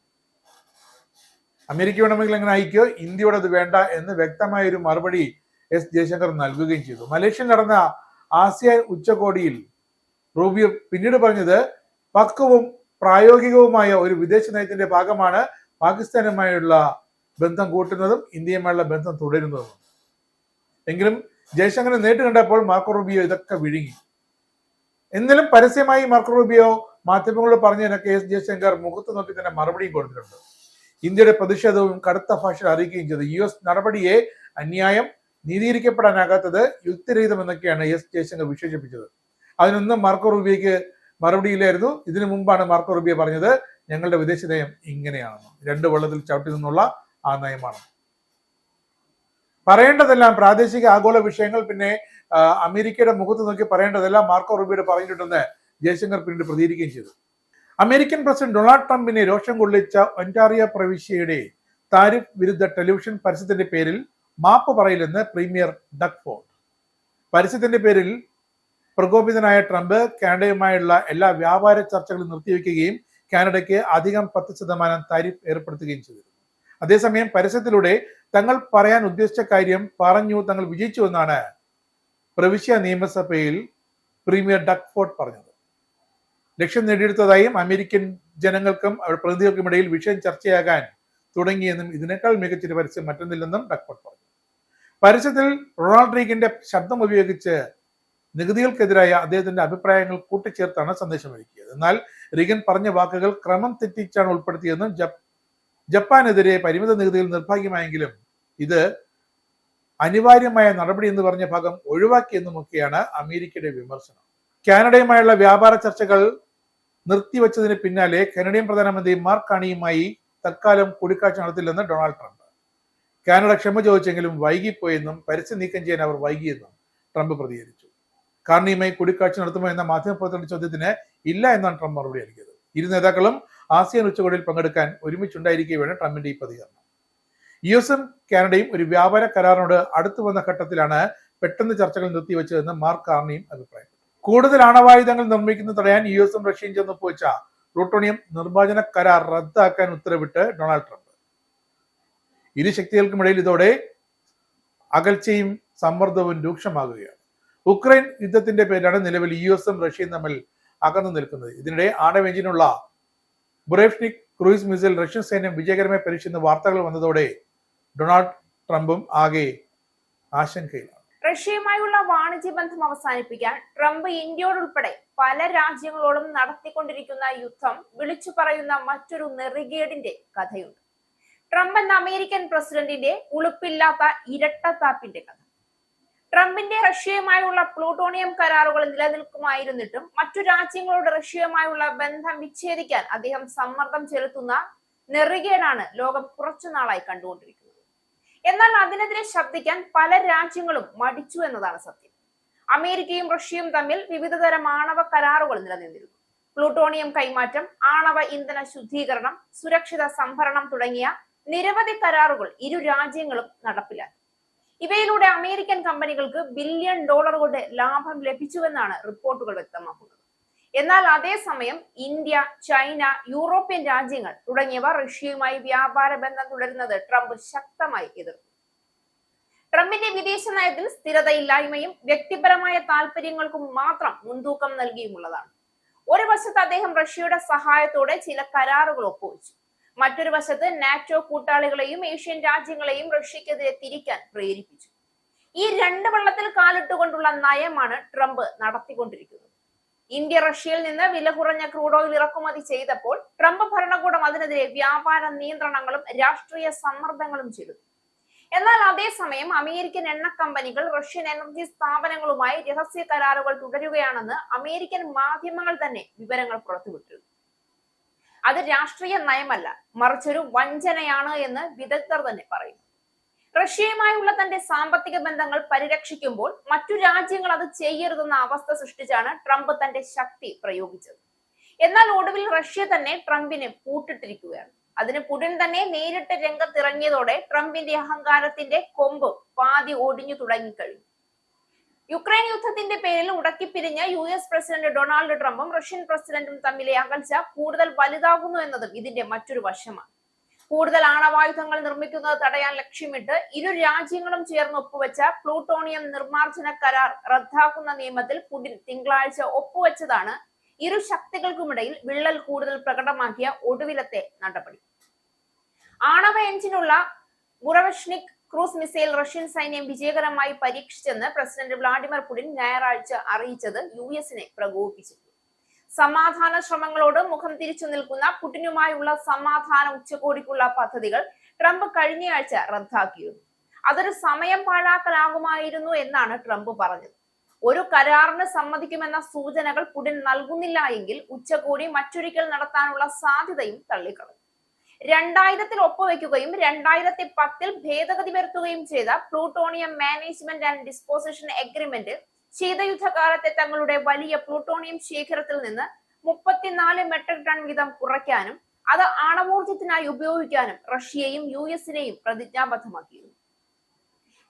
അമേരിക്ക വേണമെങ്കിൽ അങ്ങനെ അയക്കോ, ഇന്ത്യയോട് അത് വേണ്ട എന്ന് വ്യക്തമായ ഒരു മറുപടി എസ് ജയശങ്കർ നൽകുകയും ചെയ്തു. മലേഷ്യയിൽ നടന്ന ആസിയാൻ ഉച്ചകോടിയിൽ റൂബിയോ പിന്നീട് പറഞ്ഞത് പക്വവും പ്രായോഗികവുമായ ഒരു വിദേശ നയത്തിന്റെ ഭാഗമാണ് പാകിസ്ഥാനുമായുള്ള ബന്ധം കൂട്ടുന്നതും ഇന്ത്യയുമായുള്ള ബന്ധം തുടരുന്നതും. എങ്കിലും ജയശങ്കറിനെ നേരിട്ട് കണ്ടപ്പോൾ മാർക്കോ റൂബിയോ ഇതൊക്കെ വിഴുങ്ങി. എന്നാലും പരസ്യമായി മാർക്കോ റൂബിയോ മാധ്യമങ്ങളോട് പറഞ്ഞതിനൊക്കെ എസ് ജയശങ്കർ മുഖത്ത് നോക്കി തന്നെ മറുപടിയും കൊടുത്തിട്ടുണ്ട്. ഇന്ത്യയുടെ പ്രതിഷേധവും കടുത്ത ഭാഷയിൽ അറിയിക്കുകയും ചെയ്തു. US നടപടിയെ അന്യായം, നീതീകരിക്കപ്പെടാനാകാത്തത്, യുക്തിരഹിതമെന്നൊക്കെയാണ് എസ് ജയശങ്കർ വിശേഷിപ്പിച്ചത്. അതിനൊന്നും മാർക്കോ റൂബിയോയ്ക്ക് മറുപടിയില്ലായിരുന്നു. ഇതിനു മുമ്പാണ് മാർക്കോ റൂബിയോ പറഞ്ഞത് ഞങ്ങളുടെ വിദേശ നയം ഇങ്ങനെയാണെന്ന്, രണ്ട് വെള്ളത്തിൽ ചവിട്ടി നിന്നുള്ള ആ നയമാണ്. പറയേണ്ടതെല്ലാം പ്രാദേശിക ആഗോള വിഷയങ്ങൾ, പിന്നെ അമേരിക്കയുടെ മുഖത്ത് നോക്കി പറയേണ്ടതെല്ലാം മാർക്കോ റൂബിയോട് പറഞ്ഞിട്ടുണ്ടെന്ന് ജയശങ്കർ പിന്നീട് പ്രതികരിക്കുകയും ചെയ്തു. അമേരിക്കൻ പ്രസിഡന്റ് ഡൊണാൾഡ് ട്രംപിനെ രോഷം കൊള്ളിച്ച ഒന്റാറിയോ പ്രവിശ്യയുടെ താരിഫ് വിരുദ്ധ ടെലിവിഷൻ പരസ്യത്തിന്റെ പേരിൽ മാപ്പ് പറയില്ലെന്ന് പ്രീമിയർ ഡഗ് ഫോർഡ്. പരസ്യത്തിന്റെ പേരിൽ പ്രകോപിതനായ ട്രംപ് കാനഡയുമായുള്ള എല്ലാ വ്യാപാര ചർച്ചകളും നിർത്തിവെക്കുകയും കാനഡയ്ക്ക് അധികം 10% താരിഫ് ഏർപ്പെടുത്തുകയും ചെയ്തിരുന്നു. അതേസമയം പരസ്യത്തിലൂടെ തങ്ങൾ പറയാൻ ഉദ്ദേശിച്ച കാര്യം പറഞ്ഞു, തങ്ങൾ വിജയിച്ചു എന്നാണ് പ്രവിശ്യ നിയമസഭയിൽ പ്രീമിയർ ഡഗ് ഫോർഡ് പറഞ്ഞത്. ലക്ഷ്യം നേടിയെടുത്തതായും അമേരിക്കൻ ജനങ്ങൾക്കും പ്രതിനിധികൾക്കും ഇടയിൽ വിഷയം ചർച്ചയാകാൻ തുടങ്ങിയെന്നും ഇതിനേക്കാൾ മികച്ചൊരു പരസ്യം മറ്റൊന്നില്ലെന്നും ഡഗ് ഫോർഡ് പറഞ്ഞു. പരസ്യത്തിൽ റൊണാൾഡ് റീഗന്റെ ശബ്ദം ഉപയോഗിച്ച് നികുതികൾക്കെതിരായ അദ്ദേഹത്തിന്റെ അഭിപ്രായങ്ങൾ കൂട്ടിച്ചേർത്താണ് സന്ദേശം ഒരുക്കിയത്. എന്നാൽ റീഗൻ പറഞ്ഞ വാക്കുകൾ ക്രമം തെറ്റിച്ചാണ് ഉൾപ്പെടുത്തിയതെന്നും ജപ്പാനെതിരെ പരിമിത നികുതികൾ നിർഭാഗ്യമായെങ്കിലും ഇത് അനിവാര്യമായ നടപടി എന്ന് പറഞ്ഞ ഭാഗം ഒഴിവാക്കിയെന്നുമൊക്കെയാണ് അമേരിക്കയുടെ വിമർശനം. കാനഡയുമായുള്ള വ്യാപാര ചർച്ചകൾ നിർത്തിവെച്ചതിന് പിന്നാലെ കനഡിയൻ പ്രധാനമന്ത്രി മാർക്ക് കാർണിയുമായി തൽക്കാലം കൂടിക്കാഴ്ച നടത്തില്ലെന്ന് ഡൊണാൾഡ് ട്രംപ്. കാനഡ ക്ഷമ ചോദിച്ചെങ്കിലും വൈകിപ്പോയെന്നും പരസ്യം നീക്കം ചെയ്യാൻ അവർ വൈകിയെന്നും ട്രംപ് പ്രതികരിച്ചു. കാർണിയുമായി കൂടിക്കാഴ്ച നടത്തുമോ എന്ന മാധ്യമപ്രവർത്തകരുടെ ചോദ്യത്തിന് ഇല്ല എന്നാണ് ട്രംപ് മറുപടി നൽകിയത്. ഇരു നേതാക്കളും ആസിയാൻ ഉച്ചകോടിയിൽ പങ്കെടുക്കാൻ ഒരുമിച്ചുണ്ടായിരിക്കുകയാണ് ട്രംപിന്റെ ഈ പ്രതികരണം. US-ഉം കാനഡയും ഒരു വ്യാപാര കരാറിനോട് അടുത്തു വന്ന ഘട്ടത്തിലാണ് പെട്ടെന്ന് ചർച്ചകൾ നിർത്തിവെച്ചതെന്ന് മാർക്ക് കാർണിയും അഭിപ്രായപ്പെട്ടു. കൂടുതൽ ആണവായുധങ്ങൾ നിർമ്മിക്കുന്നത് തടയാൻ US-ഉം റഷ്യയും ചേർന്ന് ഒപ്പുവെച്ച പ്ലൂട്ടോണിയം നിർമ്മാർജ്ജന കരാർ റദ്ദാക്കാൻ ഉത്തരവിട്ട് ഡൊണാൾഡ് ട്രംപ്. ഇരു ശക്തികൾക്കുമിടയിൽ ഇതോടെ അകൽച്ചയും സമ്മർദ്ദവും രൂക്ഷമാകുകയാണ്. ഉക്രൈൻ യുദ്ധത്തിന്റെ പേരിലാണ് നിലവിൽ US-ഉം റഷ്യയും തമ്മിൽ അകന്നു നിൽക്കുന്നത്. ഇതിനിടെ ആണവ എഞ്ചിനുള്ള ബുറേവ്നിക് ക്രൂയിസ് മിസൈൽ റഷ്യൻ സൈന്യം വിജയകരമായി പരീക്ഷിക്കുന്ന വാർത്തകൾ വന്നതോടെ ഡൊണാൾഡ് ട്രംപും ആകെ ആശങ്കയിലാണ്. റഷ്യയുമായുള്ള വാണിജ്യ ബന്ധം അവസാനിപ്പിക്കാൻ ട്രംപ് ഇന്ത്യയോടുൾപ്പെടെ പല രാജ്യങ്ങളോടും നടത്തിക്കൊണ്ടിരിക്കുന്ന യുദ്ധം വിളിച്ചു പറയുന്ന മറ്റൊരു നെറികേടിന്റെ കഥയുണ്ട്. ട്രംപ് എന്ന അമേരിക്കൻ പ്രസിഡന്റിന്റെ ഉളുപ്പില്ലാത്ത ഇരട്ടത്താപ്പിന്റെ കഥ. ട്രംപിന്റെ റഷ്യയുമായുള്ള പ്ലൂട്ടോണിയം കരാറുകൾ നിലനിൽക്കുമായിരുന്നിട്ടും മറ്റു രാജ്യങ്ങളോട് റഷ്യയുമായുള്ള ബന്ധം വിച്ഛേദിക്കാൻ അദ്ദേഹം സമ്മർദ്ദം ചെലുത്തുന്ന നെറികേടാണ് ലോകം കുറച്ചുനാളായി കണ്ടുകൊണ്ടിരിക്കുന്നത്. എന്നാൽ അതിനെതിരെ ശബ്ദിക്കാൻ പല രാജ്യങ്ങളും മടിച്ചു എന്നതാണ് സത്യം. അമേരിക്കയും റഷ്യയും തമ്മിൽ വിവിധതരം ആണവ കരാറുകൾ നിലനിന്നിരുന്നു. പ്ലൂട്ടോണിയം കൈമാറ്റം, ആണവ ഇന്ധന ശുദ്ധീകരണം, സുരക്ഷിത സംഭരണം തുടങ്ങിയ നിരവധി കരാറുകൾ ഇരു രാജ്യങ്ങളും നടപ്പിലാക്കി. ഇവയിലൂടെ അമേരിക്കൻ കമ്പനികൾക്ക് $1 ബില്യൺ ലാഭം ലഭിച്ചുവെന്നാണ് റിപ്പോർട്ടുകൾ വ്യക്തമാക്കുന്നത്. എന്നാൽ അതേസമയം ഇന്ത്യ, ചൈന, യൂറോപ്യൻ രാജ്യങ്ങൾ തുടങ്ങിയവ റഷ്യയുമായി വ്യാപാര ബന്ധം തുടരുന്നത് ട്രംപ് ശക്തമായി എതിർത്തു. ട്രംപിന്റെ വിദേശ നയത്തിൽ സ്ഥിരതയില്ലായ്മയും വ്യക്തിപരമായ താല്പര്യങ്ങൾക്കും മാത്രം മുൻതൂക്കം നൽകിയുമുള്ളതാണ്. ഒരു വശത്ത് അദ്ദേഹം റഷ്യയുടെ സഹായത്തോടെ ചില കരാറുകൾ ഒപ്പുവെച്ചു. മറ്റൊരു വശത്ത് നാറ്റോ കൂട്ടാളികളെയും ഏഷ്യൻ രാജ്യങ്ങളെയും റഷ്യക്കെതിരെ തിരിക്കാൻ പ്രേരിപ്പിച്ചു. ഈ രണ്ട് വെള്ളത്തിൽ കാലിട്ടുകൊണ്ടുള്ള നയമാണ് ട്രംപ് നടത്തിക്കൊണ്ടിരിക്കുന്നത്. ഇന്ത്യ റഷ്യയിൽ നിന്ന് വില കുറഞ്ഞ ക്രൂഡ് ഓയിൽ ഇറക്കുമതി ചെയ്തപ്പോൾ ട്രംപ് ഭരണകൂടം അതിനെതിരെ വ്യാപാര നിയന്ത്രണങ്ങളും രാഷ്ട്രീയ സമ്മർദ്ദങ്ങളും ചെലുത്തി. എന്നാൽ അതേസമയം അമേരിക്കൻ എണ്ണ കമ്പനികൾ റഷ്യൻ എനർജി സ്ഥാപനങ്ങളുമായി രഹസ്യ കരാറുകൾ തുടരുകയാണെന്ന് അമേരിക്കൻ മാധ്യമങ്ങൾ തന്നെ വിവരങ്ങൾ പുറത്തുവിട്ടിരുന്നു. അത് രാഷ്ട്രീയ നയമല്ല, മറിച്ചൊരു വഞ്ചനയാണ് എന്ന് വിദഗ്ധർ തന്നെ പറയുന്നു. റഷ്യയുമായുള്ള തന്റെ സാമ്പത്തിക ബന്ധങ്ങൾ പരിരക്ഷിക്കുമ്പോൾ മറ്റു രാജ്യങ്ങൾ അത് ചെയ്യരുതെന്ന അവസ്ഥ സൃഷ്ടിച്ചാണ് ട്രംപ് തന്റെ ശക്തി പ്രയോഗിച്ചത്. എന്നാൽ ഒടുവിൽ റഷ്യ തന്നെ ട്രംപിനെ പൂട്ടിട്ടിരിക്കുകയാണ്. അതിന് പുടിൻ തന്നെ നേരിട്ട് രംഗത്തിറങ്ങിയതോടെ ട്രംപിന്റെ അഹങ്കാരത്തിന്റെ കൊമ്പ് പാതി ഒടിഞ്ഞു തുടങ്ങിക്കഴിഞ്ഞു. യുക്രൈൻ യുദ്ധത്തിന്റെ പേരിൽ ഉടക്കിപ്പിരിഞ്ഞ US പ്രസിഡന്റ് ഡൊണാൾഡ് ട്രംപും റഷ്യൻ പ്രസിഡന്റും തമ്മിലെ അകൽച്ച കൂടുതൽ വലുതാകുന്നു എന്നതും ഇതിന്റെ മറ്റൊരു വശമാണ്. കൂടുതൽ ആണവായുധങ്ങൾ നിർമ്മിക്കുന്നത് തടയാൻ ലക്ഷ്യമിട്ട് ഇരു രാജ്യങ്ങളും ചേർന്ന് ഒപ്പുവെച്ച പ്ലൂട്ടോണിയം നിർമ്മാർജ്ജന കരാർ റദ്ദാക്കുന്ന നിയമത്തിൽ പുടിൻ തിങ്കളാഴ്ച ഒപ്പുവെച്ചതാണ് ഇരു ശക്തികൾക്കുമിടയിൽ വിള്ളൽ കൂടുതൽ പ്രകടമാക്കിയ ഒടുവിലത്തെ നടപടി. ആണവ എഞ്ചിനുള്ള മുറവഷ്നിക് ക്രൂസ് മിസൈൽ റഷ്യൻ സൈന്യം വിജയകരമായി പരീക്ഷിച്ചെന്ന് പ്രസിഡന്റ് വ്ളാഡിമിർ പുടിൻ ഞായറാഴ്ച അറിയിച്ചത് US-നെ പ്രകോപിപ്പിച്ചു. സമാധാന ശ്രമങ്ങളോട് മുഖം തിരിച്ചു നിൽക്കുന്ന പുടിനുമായുള്ള സമാധാന ഉച്ചകോടിക്കുള്ള പദ്ധതികൾ ട്രംപ് കഴിഞ്ഞയാഴ്ച റദ്ദാക്കിയിരുന്നു. അതൊരു സമയം പാഴാക്കലാകുമായിരുന്നു എന്നാണ് ട്രംപ് പറഞ്ഞത്. ഒരു കരാറിന് സമ്മതിക്കുമെന്ന സൂചനകൾ പുടിൻ നൽകുന്നില്ല എങ്കിൽ ഉച്ചകോടി മറ്റൊരിക്കൽ നടത്താനുള്ള സാധ്യതയും തള്ളിക്കളഞ്ഞു. 2000 ഒപ്പുവെക്കുകയും 2010 ഭേദഗതി വരുത്തുകയും ചെയ്ത plutonium management and disposition agreement ശീതയുദ്ധകാലത്തെ തങ്ങളുടെ വലിയ പ്ലൂട്ടോണിയം ശേഖരത്തിൽ നിന്ന് 34 മെട്രിക് ടൺ വീതം കുറയ്ക്കാനും അത് ആണവോർജ്ജത്തിനായി ഉപയോഗിക്കാനും റഷ്യയെയും US-നെയും പ്രതിജ്ഞാബദ്ധമാക്കിയിരുന്നു.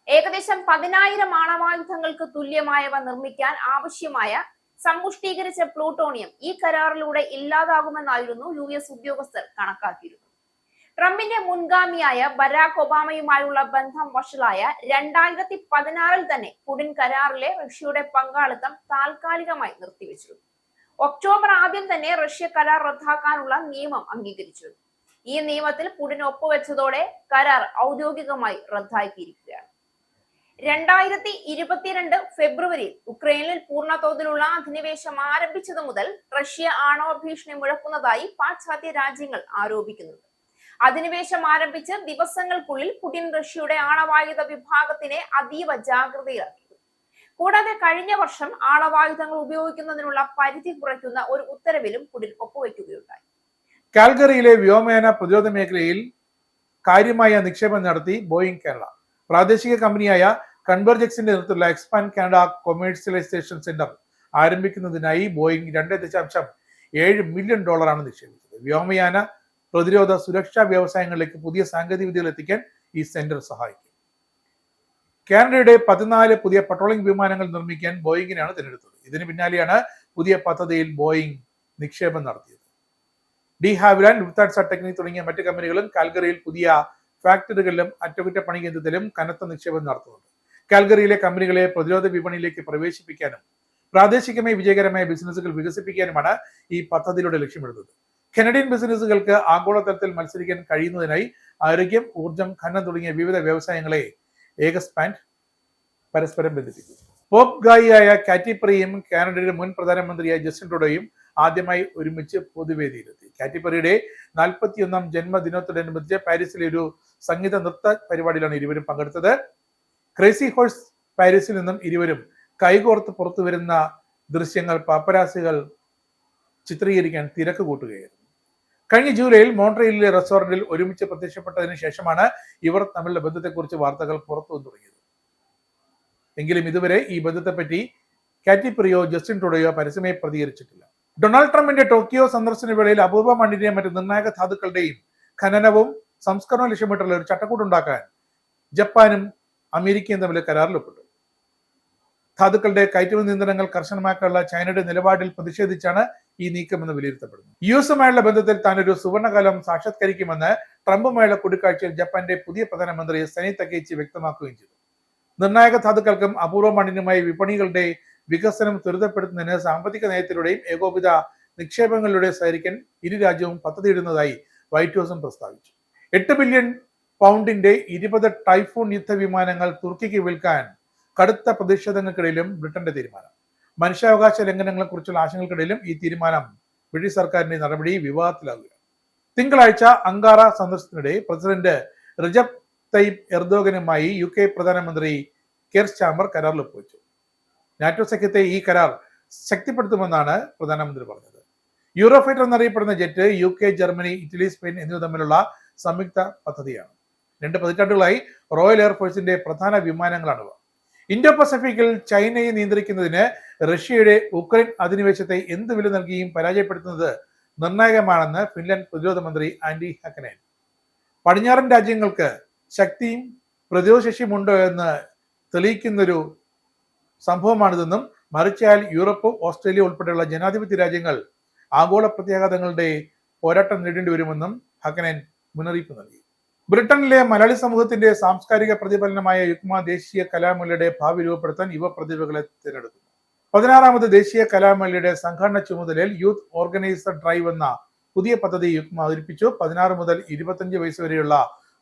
ഏകദേശം 10,000 ആണവായുധങ്ങൾക്ക് തുല്യമായവ നിർമ്മിക്കാൻ ആവശ്യമായ സമ്പുഷ്ടീകരിച്ച പ്ലൂട്ടോണിയം ഈ കരാറിലൂടെ ഇല്ലാതാകുമെന്നായിരുന്നു US ഉദ്യോഗസ്ഥർ കണക്കാക്കിയിരുന്നത്. ട്രംപിന്റെ മുൻഗാമിയായ ബരാക് ഒബാമയുമായുള്ള ബന്ധം വഷളായ 2016 തന്നെ പുടിൻ കരാറിലെ റഷ്യയുടെ പങ്കാളിത്തം താൽക്കാലികമായി നിർത്തിവെച്ചിരുന്നു. ഒക്ടോബർ ആദ്യം തന്നെ റഷ്യ കരാർ റദ്ദാക്കാനുള്ള നിയമം അംഗീകരിച്ചിരുന്നു. ഈ നിയമത്തിൽ പുടിൻ ഒപ്പുവെച്ചതോടെ കരാർ ഔദ്യോഗികമായി റദ്ദാക്കിയിരിക്കുകയാണ്. 2022 ഫെബ്രുവരിയിൽ ഉക്രൈനിൽ പൂർണ്ണതോതിലുള്ള അധിനിവേശം ആരംഭിച്ചതു മുതൽ റഷ്യ ആണവ ഭീഷണി മുഴക്കുന്നതായി പാശ്ചാത്യ രാജ്യങ്ങൾ ആരോപിക്കുന്നുണ്ട്. അധിനിവേശം ആരംഭിച്ച് ദിവസങ്ങൾക്കുള്ളിൽ പുടിൻ റഷ്യയുടെ ആണവായുധ വിഭാഗത്തിനെ അതീവ ജാഗ്രതയിലാക്കി. കൂടാതെ കഴിഞ്ഞ വർഷം ആണവായുധങ്ങൾ ഉപയോഗിക്കുന്നതിനുള്ള പരിധി കുറയ്ക്കുന്ന ഒരു ഉത്തരവിലും പുടിൻ ഒപ്പുവെക്കുകയുണ്ടായി. കാൽഗറിയിലെ വ്യോമയാന പ്രതിരോധ മേഖലയിൽ കാര്യമായ നിക്ഷേപം നടത്തി ബോയിങ് കാനഡ. പ്രാദേശിക കമ്പനിയായ കൺവെർജെക്സിന്റെ നേതൃത്വത്തിലുള്ള എക്സ്പാൻഡ് കാനഡ കൊമേഴ്സ്യലൈസേഷൻ സെന്റർ ആരംഭിക്കുന്നതിനായി ബോയിങ് $2.7 മില്യൺ നിക്ഷേപിച്ചത്. വ്യോമയാന പ്രതിരോധ സുരക്ഷാ വ്യവസായങ്ങളിലേക്ക് പുതിയ സാങ്കേതിക വിദ്യകൾ എത്തിക്കാൻ ഈ സെന്റർ സഹായിക്കും. കാനഡയുടെ 14 പുതിയ പട്രോളിംഗ് വിമാനങ്ങൾ നിർമ്മിക്കാൻ ബോയിങ്ങിനാണ് തിരഞ്ഞെടുത്തത്. ഇതിന് പിന്നാലെയാണ് പുതിയ പദ്ധതിയിൽ ബോയിങ് നിക്ഷേപം നടത്തിയത്. ഡി ഹാവിലാൻഡ്, ലുഫ്താൻസ ടെക്നിക് തുടങ്ങിയ മറ്റ് കമ്പനികളും കാൽഗറിയിൽ പുതിയ ഫാക്ടറികളിലും അറ്റകുറ്റപ്പണി കേന്ദ്രത്തിലും കനത്ത നിക്ഷേപം നടത്തുന്നുണ്ട്. കാൽഗറിയിലെ കമ്പനികളെ പ്രതിരോധ വിപണിയിലേക്ക് പ്രവേശിപ്പിക്കാനും പ്രാദേശികമായി വിജയകരമായ ബിസിനസ്സുകൾ വികസിപ്പിക്കാനുമാണ് ഈ പദ്ധതിയിലൂടെ ലക്ഷ്യമിടുന്നത്. കനഡിയൻ ബിസിനസ്സുകൾക്ക് ആഗോളതലത്തിൽ മത്സരിക്കാൻ കഴിയുന്നതിനായി ആരോഗ്യം, ഊർജ്ജം, ഖനനം തുടങ്ങിയ വിവിധ വ്യവസായങ്ങളെ എക്സ്പാൻഡ് പരസ്പരം ബന്ധിപ്പിക്കും. പോപ്പ് ഗായിയായ കാറ്റി പെറിയും കാനഡയുടെ മുൻ പ്രധാനമന്ത്രിയായ ജസ്റ്റിൻ ട്രൂഡോയും ആദ്യമായി ഒരുമിച്ച് പൊതുവേദിയിലെത്തി. കാറ്റി പെറിയുടെ 41ാം ജന്മദിനത്തോടനുബന്ധിച്ച് പാരീസിലെ ഒരു സംഗീത നൃത്ത പരിപാടിയിലാണ് ഇരുവരും പങ്കെടുത്തത്. ക്രേസി ഹോഴ്സ് പാരീസിൽ നിന്നും ഇരുവരും കൈകോർത്ത് പുറത്തു വരുന്ന ദൃശ്യങ്ങൾ പാപ്പരാസികൾ ചിത്രീകരിക്കാൻ തിരക്ക് കൂട്ടുകയായിരുന്നു. കഴിഞ്ഞ ജൂലൈയിൽ മോൺട്രിയലിലെ റെസ്റ്റോറന്റിൽ ഒരുമിച്ച് പ്രത്യക്ഷപ്പെട്ടതിന് ശേഷമാണ് ഇവർ തമ്മിലുള്ള ബന്ധത്തെക്കുറിച്ച് വാർത്തകൾ പുറത്തു വന്നു തുടങ്ങിയത്. എങ്കിലും ഇതുവരെ ഈ ബന്ധത്തെപ്പറ്റി കാറ്റി പെറിയോ ജസ്റ്റിൻ ട്രൂഡോയോ പരസ്യമായി പ്രതികരിച്ചിട്ടില്ല. ഡൊണാൾഡ് ട്രംപിന്റെ ടോക്കിയോ സന്ദർശന വേളയിൽ അപൂർവ മണ്ണിന്റെയും മറ്റ് നിർണായക ധാതുക്കളുടെയും ഖനനവും സംസ്കരണവും ലക്ഷ്യമിട്ടുള്ള ഒരു ചട്ടക്കൂടുണ്ടാക്കാൻ ജപ്പാനും അമേരിക്കയും തമ്മിൽ കരാറിൽ ഒപ്പിട്ടു. ധാതുക്കളുടെ കയറ്റുമതി നിയന്ത്രണങ്ങൾ കർശനമാക്കാനുള്ള ചൈനയുടെ നിലപാടിൽ പ്രതിഷേധിച്ചാണ് ഈ നീക്കമെന്ന് വിലയിരുത്തപ്പെടുന്നു. US-ഉമായുള്ള ബന്ധത്തിൽ താൻ ഒരു സുവർണകാലം സാക്ഷാത്കരിക്കുമെന്ന് ട്രംപുമായുള്ള കൂടിക്കാഴ്ചയിൽ ജപ്പാന്റെ പുതിയ പ്രധാനമന്ത്രി സനി തകേച്ചി വ്യക്തമാക്കുകയും ചെയ്തു. നിർണായക ധാതുക്കൾക്കും അപൂർവ മണ്ണിനുമായി വിപണികളുടെ വികസനം ത്വരിതപ്പെടുത്തുന്നതിന് സാമ്പത്തിക നയത്തിലൂടെയും ഏകോപിത നിക്ഷേപങ്ങളിലൂടെ സഹകരിക്കാൻ ഇരു രാജ്യവും പദ്ധതിയിടുന്നതായി വൈറ്റ് ഹൗസും പ്രസ്താവിച്ചു. £8 ബില്യൺ 20 ടൈഫൂൺ യുദ്ധവിമാനങ്ങൾ തുർക്കിക്ക് വിൽക്കാൻ കടുത്ത പ്രതിഷേധങ്ങൾക്കിടയിലും ബ്രിട്ടന്റെ തീരുമാനം. മനുഷ്യാവകാശ ലംഘനങ്ങളെ കുറിച്ചുള്ള ആശങ്കകൾക്കിടയിലും ഈ തീരുമാനം ബ്രിട്ടീഷ് സർക്കാരിന്റെ നടപടി വിവാദത്തിലാകുകയാണ്. തിങ്കളാഴ്ച അങ്കാറ സന്ദർശനത്തിനിടെ പ്രസിഡന്റ് റജബ് തയ്യിബ് എർദോഗനുമായി UK പ്രധാനമന്ത്രി കെയർ സ്റ്റാമർ കരാറിൽ ഒപ്പുവെച്ചു. നാറ്റോ സഖ്യത്തെ ഈ കരാർ ശക്തിപ്പെടുത്തുമെന്നാണ് പ്രധാനമന്ത്രി പറഞ്ഞത്. യൂറോഫൈറ്റർ എന്നറിയപ്പെടുന്ന jet UK, Germany, Italy, Spain എന്നിവ തമ്മിലുള്ള സംയുക്ത പദ്ധതിയാണ്. 2 പതിറ്റാണ്ടുകളായി റോയൽ എയർഫോഴ്സിന്റെ പ്രധാന വിമാനങ്ങളാണിവ. ഇൻഡോ പസഫിക്കിൽ ചൈനയെ നിയന്ത്രിക്കുന്നതിന് റഷ്യയുടെ ഉക്രൈൻ അധിനിവേശത്തെ എന്ത് വില നൽകിയും പരാജയപ്പെടുത്തുന്നത് നിർണായകമാണെന്ന് ഫിൻലൻഡ് പ്രതിരോധ മന്ത്രി ആൻഡി ഹക്കനേൻ. പടിഞ്ഞാറൻ രാജ്യങ്ങൾക്ക് ശക്തിയും പ്രതിരോധശേഷിയും ഉണ്ടോ എന്ന് തെളിയിക്കുന്നൊരു സംഭവമാണിതെന്നും മറിച്ചാൽ യൂറോപ്പ്, ഓസ്ട്രേലിയ ഉൾപ്പെടെയുള്ള ജനാധിപത്യ രാജ്യങ്ങൾ ആഗോള പ്രത്യാഘാതങ്ങളുടെ പോരാട്ടം നേരിടേണ്ടി വരുമെന്നും ഹക്കനേൻ മുന്നറിയിപ്പ് നൽകി. ബ്രിട്ടനിലെ മലയാളി സമൂഹത്തിന്റെ സാംസ്കാരിക പ്രതിഫലനമായ യുക്മ ദേശീയ കലാമേളയുടെ ഭാവി രൂപപ്പെടുത്താൻ യുവ പ്രതിഭകളെ തിരഞ്ഞെടുക്കുന്നു. 16ാമത് ദേശീയ കലാമേളയുടെ സംഘാടന ചുമതലയിൽ യൂത്ത് ഓർഗനൈസർ ഡ്രൈവ് എന്ന പുതിയ പദ്ധതി യുക്മ അവതരിപ്പിച്ചു. 16 മുതൽ 25 വയസ്സ് വരെയുള്ള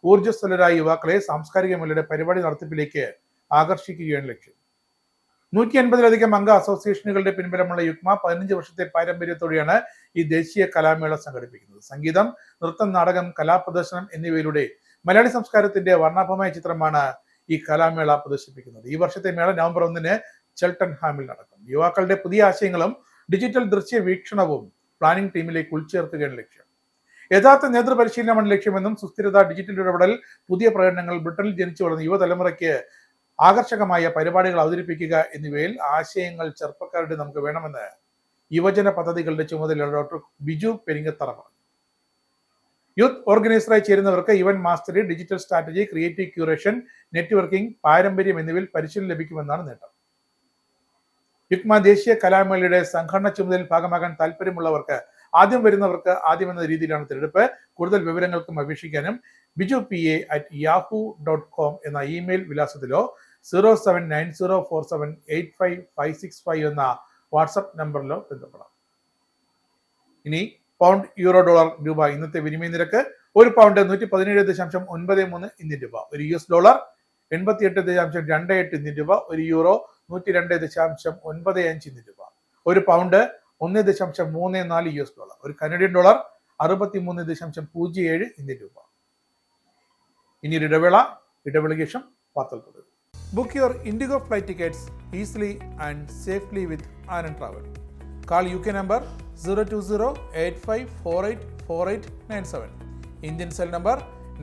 ഊർജ്ജസ്വലരായ യുവാക്കളെ സാംസ്കാരിക മേളയുടെ പരിപാടി നടത്തിപ്പിലേക്ക് ആകർഷിക്കുകയാണ് ലക്ഷ്യം. 150-ലധികം അംഗ അസോസിയേഷനുകളുടെ പിൻബലമുള്ള യുക്മ 15 വർഷത്തെ പാരമ്പര്യത്തോടെയാണ് ഈ ദേശീയ കലാമേള സംഘടിപ്പിക്കുന്നത്. സംഗീതം, നൃത്തം, നാടകം, കലാപ്രദർശനം എന്നിവയിലൂടെ മലയാളി സംസ്കാരത്തിന്റെ വർണ്ണാഭമായ ചിത്രമാണ് ഈ കലാമേള പ്രദർശിപ്പിക്കുന്നത്. ഈ വർഷത്തെ മേള നവംബർ 1 ചെൽട്ടൻഹാമിൽ നടക്കും. യുവാക്കളുടെ പുതിയ ആശയങ്ങളും ഡിജിറ്റൽ ദൃശ്യ വീക്ഷണവും പ്ലാനിംഗ് ടീമിലേക്ക് ഉൾച്ചേർക്കുകയാണ് ലക്ഷ്യം. യഥാർത്ഥ നേതൃപരിശീലനമാണ് ലക്ഷ്യമെന്നും സുസ്ഥിരത, ഡിജിറ്റൽ ഇടപെടൽ, പുതിയ പ്രകടനങ്ങൾ, ബ്രിട്ടനിൽ ജനിച്ചു വളർന്ന യുവതലമുറയ്ക്ക് ആകർഷകമായ പരിപാടികൾ അവതരിപ്പിക്കുക എന്നിവയിൽ ആശയങ്ങൾ ചെറുപ്പക്കാരുടെ നമുക്ക് വേണമെന്ന് യുവജന പദ്ധതികളുടെ ചുമതലയുള്ള ഡോക്ടർ ബിജു പെരിങ്ങത്തറ പറഞ്ഞു. യൂത്ത് ഓർഗനൈസറായി ചേരുന്നവർക്ക് event mastery, digital strategy, creative curation, networking, പാരമ്പര്യം എന്നിവയിൽ പരിശീലനം ലഭിക്കുമെന്നാണ് നേട്ടം. യുക്മ ദേശീയ കലാമേളയുടെ സംഘടന ചുമതലയിൽ ഭാഗമാകാൻ താല്പര്യമുള്ളവർക്ക്, ആദ്യം വരുന്നവർക്ക് ആദ്യം എന്ന രീതിയിലാണ് തിരഞ്ഞെടുപ്പ്. കൂടുതൽ വിവരങ്ങൾക്കും അപേക്ഷിക്കാനും biju.pa@yahoo.com എന്ന ഇമെയിൽ വിലാസത്തിലോ 07904785565 എന്ന വാട്സ്ആപ്പ് നമ്പറിലോ ബന്ധപ്പെടാം. ഇനി പൗണ്ട്, യൂറോ, ഡോളർ, രൂപ ഇന്നത്തെ വിനിമയ നിരക്ക്. ഒരു പൗണ്ട് 117.93 ഇന്ത്യൻ രൂപ, ഒരു US ഡോളർ 88.28 ഇന്ത്യൻ രൂപ, ഒരു യൂറോ 102.95 ഇന്ത്യൻ രൂപ, ഒരു പൗണ്ട് 1.34 US ഡോളർ, ഒരു കനഡിയൻ ഡോളർ 63.07 ഇന്ത്യൻ രൂപ. ഇനി ഒരു ഇടവേളയ്ക്ക് ശേഷം വാർത്തകൾ തുടരും. Book your IndiGo flight tickets easily and safely with Anand travel. Call UK number 02085484897. Indian cell number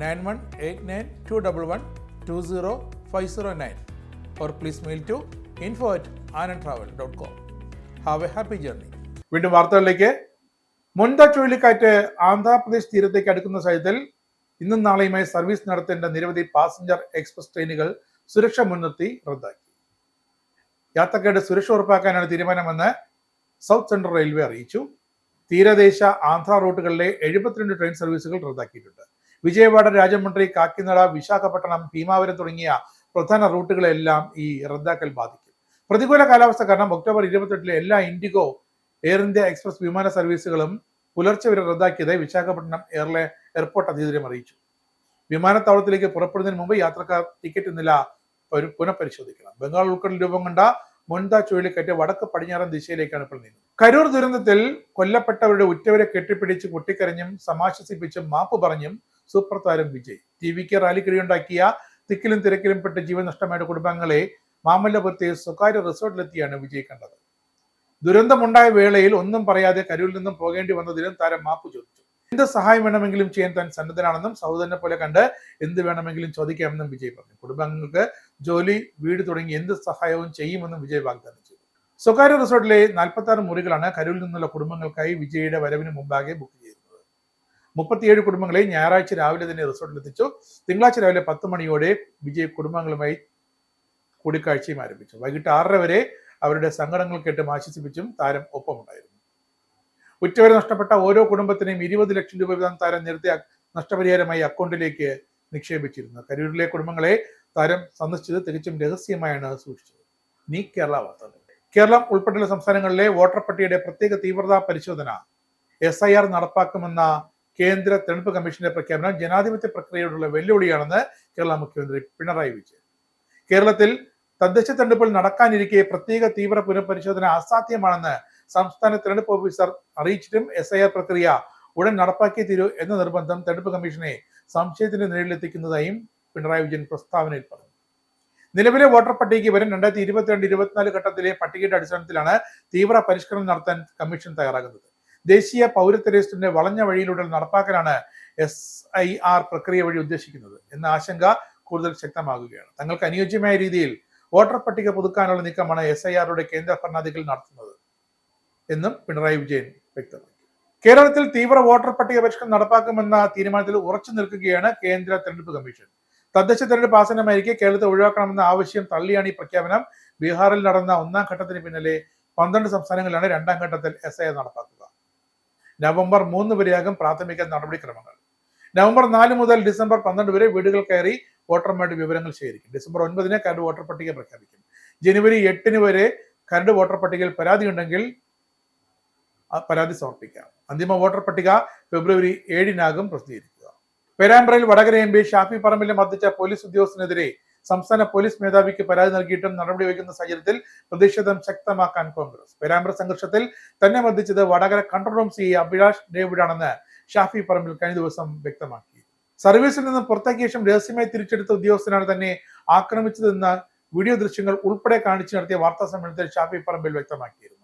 918921120509 or please mail to info@anandtravel.com. Have a happy journey. വീണ്ടും വാർത്തകളിലേക്ക്. മൊൻത ചുഴലിക്കാറ്റ് ആന്ധ്രാപ്രദേശ് തീരത്തേക്ക് അടുക്കുന്ന സാഹചര്യത്തിൽ ഇന്നും നാളെയുമായി സർവീസ് നടത്തേണ്ട നിരവധി പാസഞ്ചർ എക്സ്പ്രസ് ട്രെയിനുകൾ സുരക്ഷ മുൻനിർത്തി റദ്ദാക്കി. യാത്രക്കാരുടെ സുരക്ഷ ഉറപ്പാക്കാനാണ് തീരുമാനമെന്ന് സൗത്ത് സെൻട്രൽ റെയിൽവേ അറിയിച്ചു. തീരദേശ ആന്ധ്ര റൂട്ടുകളിലെ 72 ട്രെയിൻ സർവീസുകൾ റദ്ദാക്കിയിട്ടുണ്ട്. വിജയവാഡ, രാജമുണ്ട്രി, കാക്കിനഡ, വിശാഖപട്ടണം, ഭീമാവരം തുടങ്ങിയ പ്രധാന റൂട്ടുകളെല്ലാം ഈ റദ്ദാക്കൽ ബാധിക്കും. പ്രതികൂല കാലാവസ്ഥ കാരണം ഒക്ടോബർ 28 എല്ലാ ഇൻഡിഗോ, എയർ ഇന്ത്യ എക്സ്പ്രസ് വിമാന സർവീസുകളും പുലർച്ചെ വരെ റദ്ദാക്കിയതായി വിശാഖപട്ടണം എയർപോർട്ട് അധികൃതർ അറിയിച്ചു. വിമാനത്താവളത്തിലേക്ക് പുറപ്പെടുന്നതിന് മുമ്പ് യാത്രക്കാർ ടിക്കറ്റ് നില പുനഃപരിശോധിക്കണം. ബംഗാൾ ഉൾക്കടലിൽ രൂപം കൊണ്ട മൊൻത ചുഴലിക്കാറ്റ് വടക്ക് പടിഞ്ഞാറൻ ദിശയിലേക്കാണ് ഇപ്പോൾ നീങ്ങുന്നത്. കരൂർ ദുരന്തത്തിൽ കൊല്ലപ്പെട്ടവരുടെ ഉറ്റവരെ കെട്ടിപ്പിടിച്ച് പൊട്ടിക്കരഞ്ഞും സമാശ്വസിപ്പിച്ചും മാപ്പ് പറഞ്ഞും സൂപ്പർ താരം വിജയ്. ടിവിക്ക് റാലിക്കിടയുണ്ടാക്കിയ തിക്കിലും തിരക്കിലും പെട്ട് ജീവൻ നഷ്ടമായ കുടുംബാംഗങ്ങളെ മാമല്ലപുരത്തെ സ്വകാര്യ റിസോർട്ടിലെത്തിയാണ് വിജയ് കണ്ടത്. ദുരന്തമുണ്ടായ വേളയിൽ ഒന്നും പറയാതെ കരൂരിൽ നിന്നും പോകേണ്ടി വന്നതിലും താരം മാപ്പ് ചോദിച്ചു. എന്ത് സഹായം വേണമെങ്കിലും ചെയ്യാൻ താൻ സന്നദ്ധനാണെന്നും സഹോദരനെ പോലെ കണ്ട് എന്ത് വേണമെങ്കിലും ചോദിക്കാമെന്നും വിജയ് പറഞ്ഞു. കുടുംബാംഗങ്ങൾക്ക് ജോലി, വീട് തുടങ്ങി എന്ത് സഹായവും ചെയ്യുമെന്നും വിജയ് വാഗ്ദാനം ചെയ്തു. സ്വകാര്യ റിസോർട്ടിലെ 46 മുറികളാണ് കരൂരിൽ നിന്നുള്ള കുടുംബങ്ങൾക്കായി വിജയുടെ വരവിന് മുമ്പാകെ ബുക്ക് ചെയ്തിരുന്നത്. 37 കുടുംബങ്ങളെ ഞായറാഴ്ച രാവിലെ തന്നെ റിസോർട്ടിലെത്തിച്ചു. തിങ്കളാഴ്ച രാവിലെ 10 മണിയോടെ വിജയ് കുടുംബങ്ങളുമായി കൂടിക്കാഴ്ചയും ആരംഭിച്ചു. വൈകിട്ട് 6:30 വരെ അവരുടെ സങ്കടങ്ങൾ കേട്ടും ആശ്വസിപ്പിച്ചും താരം ഒപ്പമുണ്ടായിരുന്നു. ഉറ്റവരെ നഷ്ടപ്പെട്ട ഓരോ കുടുംബത്തിനെയും 20 ലക്ഷം രൂപ വീതം താരം നേരത്തെ നഷ്ടപരിഹാരമായി അക്കൗണ്ടിലേക്ക് നിക്ഷേപിച്ചിരുന്നു. കരൂരിലെ കുടുംബങ്ങളെ താരം സന്ദർശിച്ചത് തികച്ചും രഹസ്യമായാണ് സൂക്ഷിച്ചത്. നീ കേരള വാർത്തകൾ. കേരളം ഉൾപ്പെടെയുള്ള സംസ്ഥാനങ്ങളിലെ വോട്ടർ പട്ടികയുടെ പ്രത്യേക തീവ്രതാ പരിശോധന SIR നടപ്പാക്കുമെന്ന കേന്ദ്ര തെരഞ്ഞെടുപ്പ് കമ്മീഷന്റെ പ്രഖ്യാപനം ജനാധിപത്യ പ്രക്രിയയോടുള്ള വെല്ലുവിളിയാണെന്ന് കേരള മുഖ്യമന്ത്രി പിണറായി വിജയൻ. കേരളത്തിൽ തദ്ദേശ തെരഞ്ഞെടുപ്പിൽ നടക്കാനിരിക്കെ പ്രത്യേക തീവ്ര പുനഃപരിശോധന അസാധ്യമാണെന്ന് സംസ്ഥാന തെരഞ്ഞെടുപ്പ് ഓഫീസർ അറിയിച്ചിട്ടും SIR പ്രക്രിയ ഉടൻ നടപ്പാക്കി തീരൂ എന്ന നിർബന്ധം തെരഞ്ഞെടുപ്പ് കമ്മീഷനെ സംശയത്തിന്റെ നിഴലിലെത്തിക്കുന്നതായും പിണറായി വിജയൻ പ്രസ്താവനയിൽ പറഞ്ഞു. നിലവിലെ വോട്ടർ പട്ടികയ്ക്ക് വരും 2022-24 ഘട്ടത്തിലെ പട്ടികയുടെ അടിസ്ഥാനത്തിലാണ് തീവ്ര പരിഷ്കരണം നടത്താൻ കമ്മീഷൻ തയ്യാറാകുന്നത്. ദേശീയ പൗരത്വ രജിസ്റ്ററിന്റെ വളഞ്ഞ വഴിയിലൂടെ നടപ്പാക്കാനാണ് SIR പ്രക്രിയ വഴി ഉദ്ദേശിക്കുന്നത് എന്ന ആശങ്ക കൂടുതൽ ശക്തമാകുകയാണ്. തങ്ങൾക്ക് അനുയോജ്യമായ രീതിയിൽ വോട്ടർ പട്ടിക പുതുക്കാനുള്ള നീക്കമാണ് SIRയുടെ കേന്ദ്ര ഭരണാധികാരികൾ നടത്തുന്നത് എന്നും പിണറായി വിജയൻ വ്യക്തമാക്കി. കേരളത്തിൽ തീവ്ര വോട്ടർ പട്ടിക പരിഷ്കരണം നടപ്പാക്കുമെന്ന തീരുമാനത്തിൽ ഉറച്ചു നിൽക്കുകയാണ് കേന്ദ്ര തെരഞ്ഞെടുപ്പ് കമ്മീഷൻ. തദ്ദേശ തെരഞ്ഞെടുപ്പ് ആസന്നമായിരിക്കെ കേരളത്തെ ഒഴിവാക്കണമെന്ന ആവശ്യം തള്ളിയാണ് ഈ പ്രഖ്യാപനം. ബീഹാറിൽ നടന്ന ഒന്നാം ഘട്ടത്തിന് പിന്നാലെ 12 സംസ്ഥാനങ്ങളിലാണ് രണ്ടാം ഘട്ടത്തിൽ SIR നടപ്പാക്കുക. നവംബർ 3 വരെയാകും പ്രാഥമിക നടപടിക്രമങ്ങൾ. നവംബർ 4 മുതൽ ഡിസംബർ 12 വരെ വീടുകൾ കയറി വോട്ടർമാരുടെ വിവരങ്ങൾ ശേഖരിക്കും. ഡിസംബർ 9 കരട് വോട്ടർ പട്ടിക പ്രഖ്യാപിക്കും. ജനുവരി 8 വരെ കരട് വോട്ടർ പട്ടികയിൽ പരാതി ഉണ്ടെങ്കിൽ പരാതി സമർപ്പിക്കാം. അന്തിമ വോട്ടർ പട്ടിക ഫെബ്രുവരി 7 പ്രസിദ്ധീകരിക്കുക. പേരാമ്പ്രയിൽ വടകര MP ഷാഫി പറമ്പിലെ മർദ്ദിച്ച പോലീസ് ഉദ്യോഗസ്ഥനെതിരെ സംസ്ഥാന പോലീസ് മേധാവിക്ക് പരാതി നൽകിയിട്ടും നടപടി വയ്ക്കുന്ന സാഹചര്യത്തിൽ പ്രതിഷേധം ശക്തമാക്കാൻ കോൺഗ്രസ്. പേരാമ്പ്ര സംഘർഷത്തിൽ തന്നെ മർദ്ദിച്ചത് Vadakara control room CI Abhilash ഡേവിഡാണെന്ന് ഷാഫി പറമ്പിൽ കഴിഞ്ഞ ദിവസം വ്യക്തമാക്കി. സർവീസിൽ നിന്ന് പുറത്താക്കിയ ശേഷം രഹസ്യമായി തിരിച്ചെടുത്ത ഉദ്യോഗസ്ഥനാണ് തന്നെ ആക്രമിച്ചതെന്ന വീഡിയോ ദൃശ്യങ്ങൾ ഉൾപ്പെടെ കാണിച്ചു നടത്തിയ വാർത്താ സമ്മേളനത്തിൽ ഷാഫി പറമ്പിൽ വ്യക്തമാക്കിയിരുന്നു.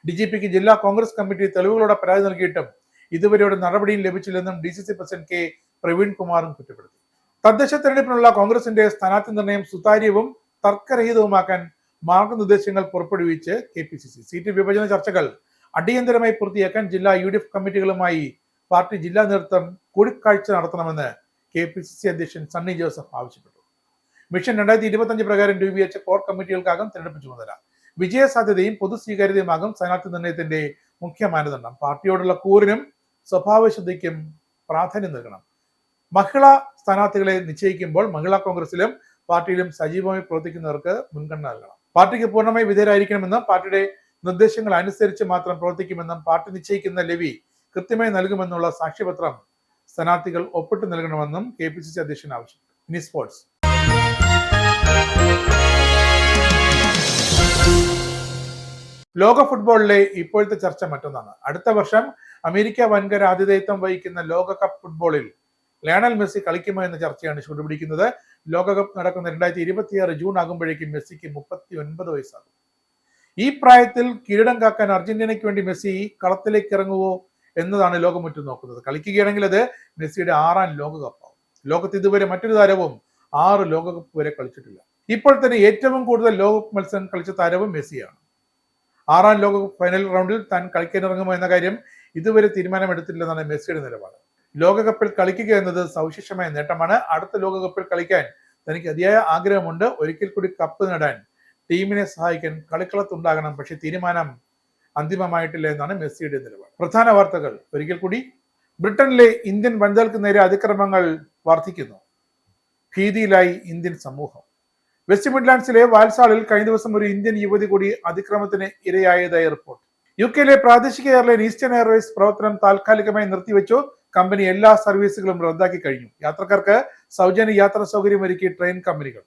DGPക്ക് ജില്ലാ കോൺഗ്രസ് കമ്മിറ്റി തെളിവുകളോടെ പരാതി നൽകിയിട്ടും ഇതുവരെയുടെ നടപടിയും ലഭിച്ചില്ലെന്നും DCC പ്രസിഡന്റ് K പ്രവീൺ കുമാറും കുറ്റപ്പെടുത്തി. തദ്ദേശ തെരഞ്ഞെടുപ്പിനുള്ള കോൺഗ്രസിന്റെ സ്ഥാനാർത്ഥി നിർണയം സുതാര്യവും തർക്കരഹിതവുമാക്കാൻ മാർഗനിർദ്ദേശങ്ങൾ പുറപ്പെടുവിച്ച് KPCC. സീറ്റ് വിഭജന ചർച്ചകൾ അടിയന്തരമായി പൂർത്തിയാക്കാൻ ജില്ലാ UDF കമ്മിറ്റികളുമായി പാർട്ടി ജില്ലാ നേതൃത്വം കൂടിക്കാഴ്ച നടത്തണമെന്ന് KPCC അധ്യക്ഷൻ സണ്ണി ജോസഫ് ആവശ്യപ്പെട്ടു. മിഷൻ 2025 പ്രകാരം രൂപീകരിച്ച കോർ കമ്മിറ്റികൾക്കാകും തെരഞ്ഞെടുപ്പ് ചുമതല. വിജയസാധ്യതയും പൊതു സ്വീകാര്യതയുമാകും സ്ഥാനാർത്ഥി നിർണയത്തിന്റെ മുഖ്യ മാനദണ്ഡം. പാർട്ടിയോടുള്ള കൂറിനും സ്വഭാവശുദ്ധിക്കും പ്രാധാന്യം നൽകണം. മഹിളാ സ്ഥാനാർത്ഥികളെ നിശ്ചയിക്കുമ്പോൾ മഹിളാ കോൺഗ്രസിലും പാർട്ടിയിലും സജീവമായി പ്രവർത്തിക്കുന്നവർക്ക് മുൻഗണന നൽകണം. പാർട്ടിക്ക് പൂർണ്ണമായി വിധേയരായിരിക്കണമെന്നും പാർട്ടിയുടെ നിർദ്ദേശങ്ങൾ അനുസരിച്ച് മാത്രം പ്രവർത്തിക്കുമെന്നും പാർട്ടി നിശ്ചയിക്കുന്ന ലെവി കൃത്യമായി നൽകുമെന്നുള്ള സാക്ഷ്യപത്രം സ്ഥാനാർത്ഥികൾ ഒപ്പിട്ട് നൽകണമെന്നും KPCC അധ്യക്ഷൻ ആവശ്യപ്പെട്ടു. ഇനി സ്പോർട്സ്. ലോക ഫുട്ബോളിലെ ഇപ്പോഴത്തെ ചർച്ച മറ്റൊന്നാണ്. അടുത്ത വർഷം അമേരിക്ക വൻകര ആതിഥേയത്വം വഹിക്കുന്ന ലോകകപ്പ് ഫുട്ബോളിൽ ലയണൽ മെസ്സി കളിക്കുമോ എന്ന ചർച്ചയാണ് ചൂടുപിടിക്കുന്നത്. ലോകകപ്പ് നടക്കുന്ന 2026 ജൂൺ ആകുമ്പോഴേക്കും മെസ്സിക്ക് 39 വയസ്സാകും. ഈ പ്രായത്തിൽ കിരീടം കാക്കാൻ അർജന്റീനയ്ക്ക് വേണ്ടി മെസ്സി കളത്തിലേക്ക് ഇറങ്ങുമോ എന്നതാണ് ലോകം ഉറ്റുനോക്കുന്നത്. കളിക്കുകയാണെങ്കിൽ അത് മെസ്സിയുടെ 6ാം ലോകകപ്പാവും. ലോകത്ത് ഇതുവരെ മറ്റൊരു താരവും 6 ലോകകപ്പ് വരെ കളിച്ചിട്ടില്ല. ഇപ്പോൾ തന്നെ ഏറ്റവും കൂടുതൽ ലോകകപ്പ് മത്സരം കളിച്ച താരവും മെസ്സിയാണ്. 6ാം ലോകകപ്പ് ഫൈനൽ റൗണ്ടിൽ താൻ കളിക്കാനിറങ്ങുമോ എന്ന കാര്യം ഇതുവരെ തീരുമാനമെടുത്തിട്ടില്ലെന്നാണ് മെസ്സിയുടെ നിലപാട്. ലോകകപ്പിൽ കളിക്കുക എന്നത് സവിശേഷമായ നേട്ടമാണ്. അടുത്ത ലോകകപ്പിൽ കളിക്കാൻ തനിക്ക് അതിയായ ആഗ്രഹമുണ്ട്. ഒരിക്കൽ കൂടി കപ്പ് നേടാൻ ടീമിനെ സഹായിക്കാൻ കളിക്കളത്തുണ്ടാകണം. പക്ഷെ തീരുമാനം അന്തിമമായിട്ടില്ല എന്നാണ് മെസ്സിയുടെ നിലപാട്. പ്രധാന വാർത്തകൾ ഒരിക്കൽ കൂടി. ബ്രിട്ടനിലെ ഇന്ത്യൻ വനിതകൾക്ക് നേരെ അതിക്രമങ്ങൾ വർദ്ധിക്കുന്നു. ഭീതിയിലായി ഇന്ത്യൻ സമൂഹം. വെസ്റ്റ് മിഡ്ലാൻഡ്സിലെ വാൽസാളിൽ കഴിഞ്ഞ ദിവസം ഒരു ഇന്ത്യൻ യുവതി കൂടി അതിക്രമത്തിന് ഇരയായതായി റിപ്പോർട്ട്. UK പ്രാദേശിക എയർലൈൻ ഈസ്റ്റേൺ എയർവേസ് പ്രവർത്തനം താൽക്കാലികമായി നിർത്തിവെച്ചു. കമ്പനി എല്ലാ സർവീസുകളും റദ്ദാക്കി കഴിഞ്ഞു. യാത്രക്കാർക്ക് സൗജന്യ യാത്രാ സൗകര്യം ഒരുക്കി ട്രെയിൻ കമ്പനികൾ.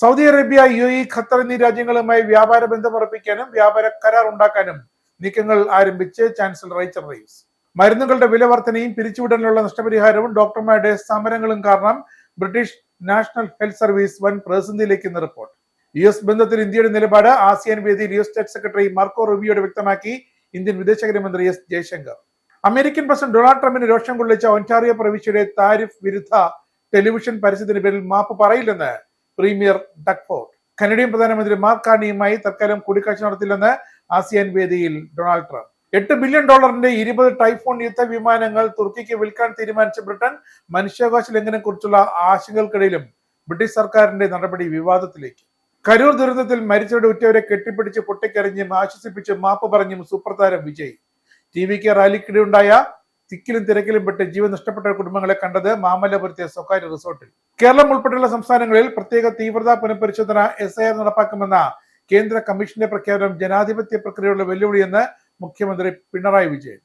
സൗദി അറേബ്യ, UAE, ഖത്തർ എന്നീ രാജ്യങ്ങളുമായി വ്യാപാര ബന്ധം ഉറപ്പിക്കാനും വ്യാപാര കരാർ ഉണ്ടാക്കാനും നീക്കങ്ങൾ ആരംഭിച്ച് ചാൻസലർ റൈച്ചൽ റീവ്സ്. മരുന്നുകളുടെ വില വർധനയും പിരിച്ചുവിടലിനുള്ള നഷ്ടപരിഹാരവും ഡോക്ടർമാരുടെ സമരങ്ങളും കാരണം ബ്രിട്ടീഷ് നാഷണൽ ഹെൽത്ത് സർവീസ് വൻ പ്രതിസന്ധിയിലേക്കെന്ന് റിപ്പോർട്ട്. US ബന്ധത്തിൽ ഇന്ത്യയുടെ നിലപാട് ആസിയാൻ വേദിയിൽ US സ്റ്റേറ്റ് സെക്രട്ടറി മാർക്കോ റൂബിയോട് വ്യക്തമാക്കി ഇന്ത്യൻ വിദേശകാര്യമന്ത്രി S Jaishankar. American president Donald ട്രംപിന് രോഷം കൊള്ളിച്ച ഒന്റാറിയോ പ്രവിശ്യയുടെ താരിഫ് വിരുദ്ധ ടെലിവിഷൻ പരസ്യത്തിന് പേരിൽ മാപ്പ് പറയില്ലെന്ന് പ്രീമിയർ ഡക്ഫോർഡ്. കനഡിയൻ പ്രധാനമന്ത്രി മാർക്ക് കാർണിയുമായി തൽക്കാലം കൂടിക്കാഴ്ച നടത്തില്ലെന്ന് ആസിയാൻ വേദിയിൽ ഡൊണാൾഡ് ട്രംപ്. $8 ബില്യൺ 20 ടൈഫോൺ യുദ്ധവിമാനങ്ങൾ തുർക്കിക്ക് വിൽക്കാൻ തീരുമാനിച്ച ബ്രിട്ടൻ മനുഷ്യാവകാശ ലംഘനത്തെക്കുറിച്ചുള്ള ആശങ്കകൾക്കിടയിലും ബ്രിട്ടീഷ് സർക്കാരിന്റെ നടപടി വിവാദത്തിലേക്ക്. കരൂർ ദുരന്തത്തിൽ മരിച്ചവരുടെ ഉറ്റവരെ കെട്ടിപ്പിടിച്ച് പൊട്ടിക്കരഞ്ഞും ആശ്വസിപ്പിച്ചും മാപ്പ് പറഞ്ഞും സൂപ്പർ താരം വിജയ്. TVK റാലിക്കിടെ ഉണ്ടായ തിക്കിലും തിരക്കിലും പെട്ട് ജീവൻ നഷ്ടപ്പെട്ട കുടുംബങ്ങളെ കണ്ടത് മാമല്ലപുരത്തെ സ്വകാര്യ റിസോർട്ടിൽ. കേരളം ഉൾപ്പെടെയുള്ള സംസ്ഥാനങ്ങളിൽ പ്രത്യേക തീവ്രതാ പുനഃപരിശോധന SIR നടപ്പാക്കുമെന്ന കേന്ദ്ര കമ്മീഷന്റെ പ്രഖ്യാപനം ജനാധിപത്യ പ്രക്രിയയുള്ള വെല്ലുവിളിയെന്ന് മുഖ്യമന്ത്രി പിണറായി വിജയൻ.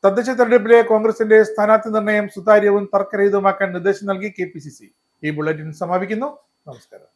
തദ്ദേശ തെരഞ്ഞെടുപ്പിലെ കോൺഗ്രസിന്റെ സ്ഥാനാർത്ഥി നിർണയം സുതാര്യവും തർക്കരഹിതവുമാക്കാൻ നിർദ്ദേശം നൽകി KPCC. ഈ ബുള്ളറ്റിൻ സമാപിക്കുന്നു. നമസ്കാരം.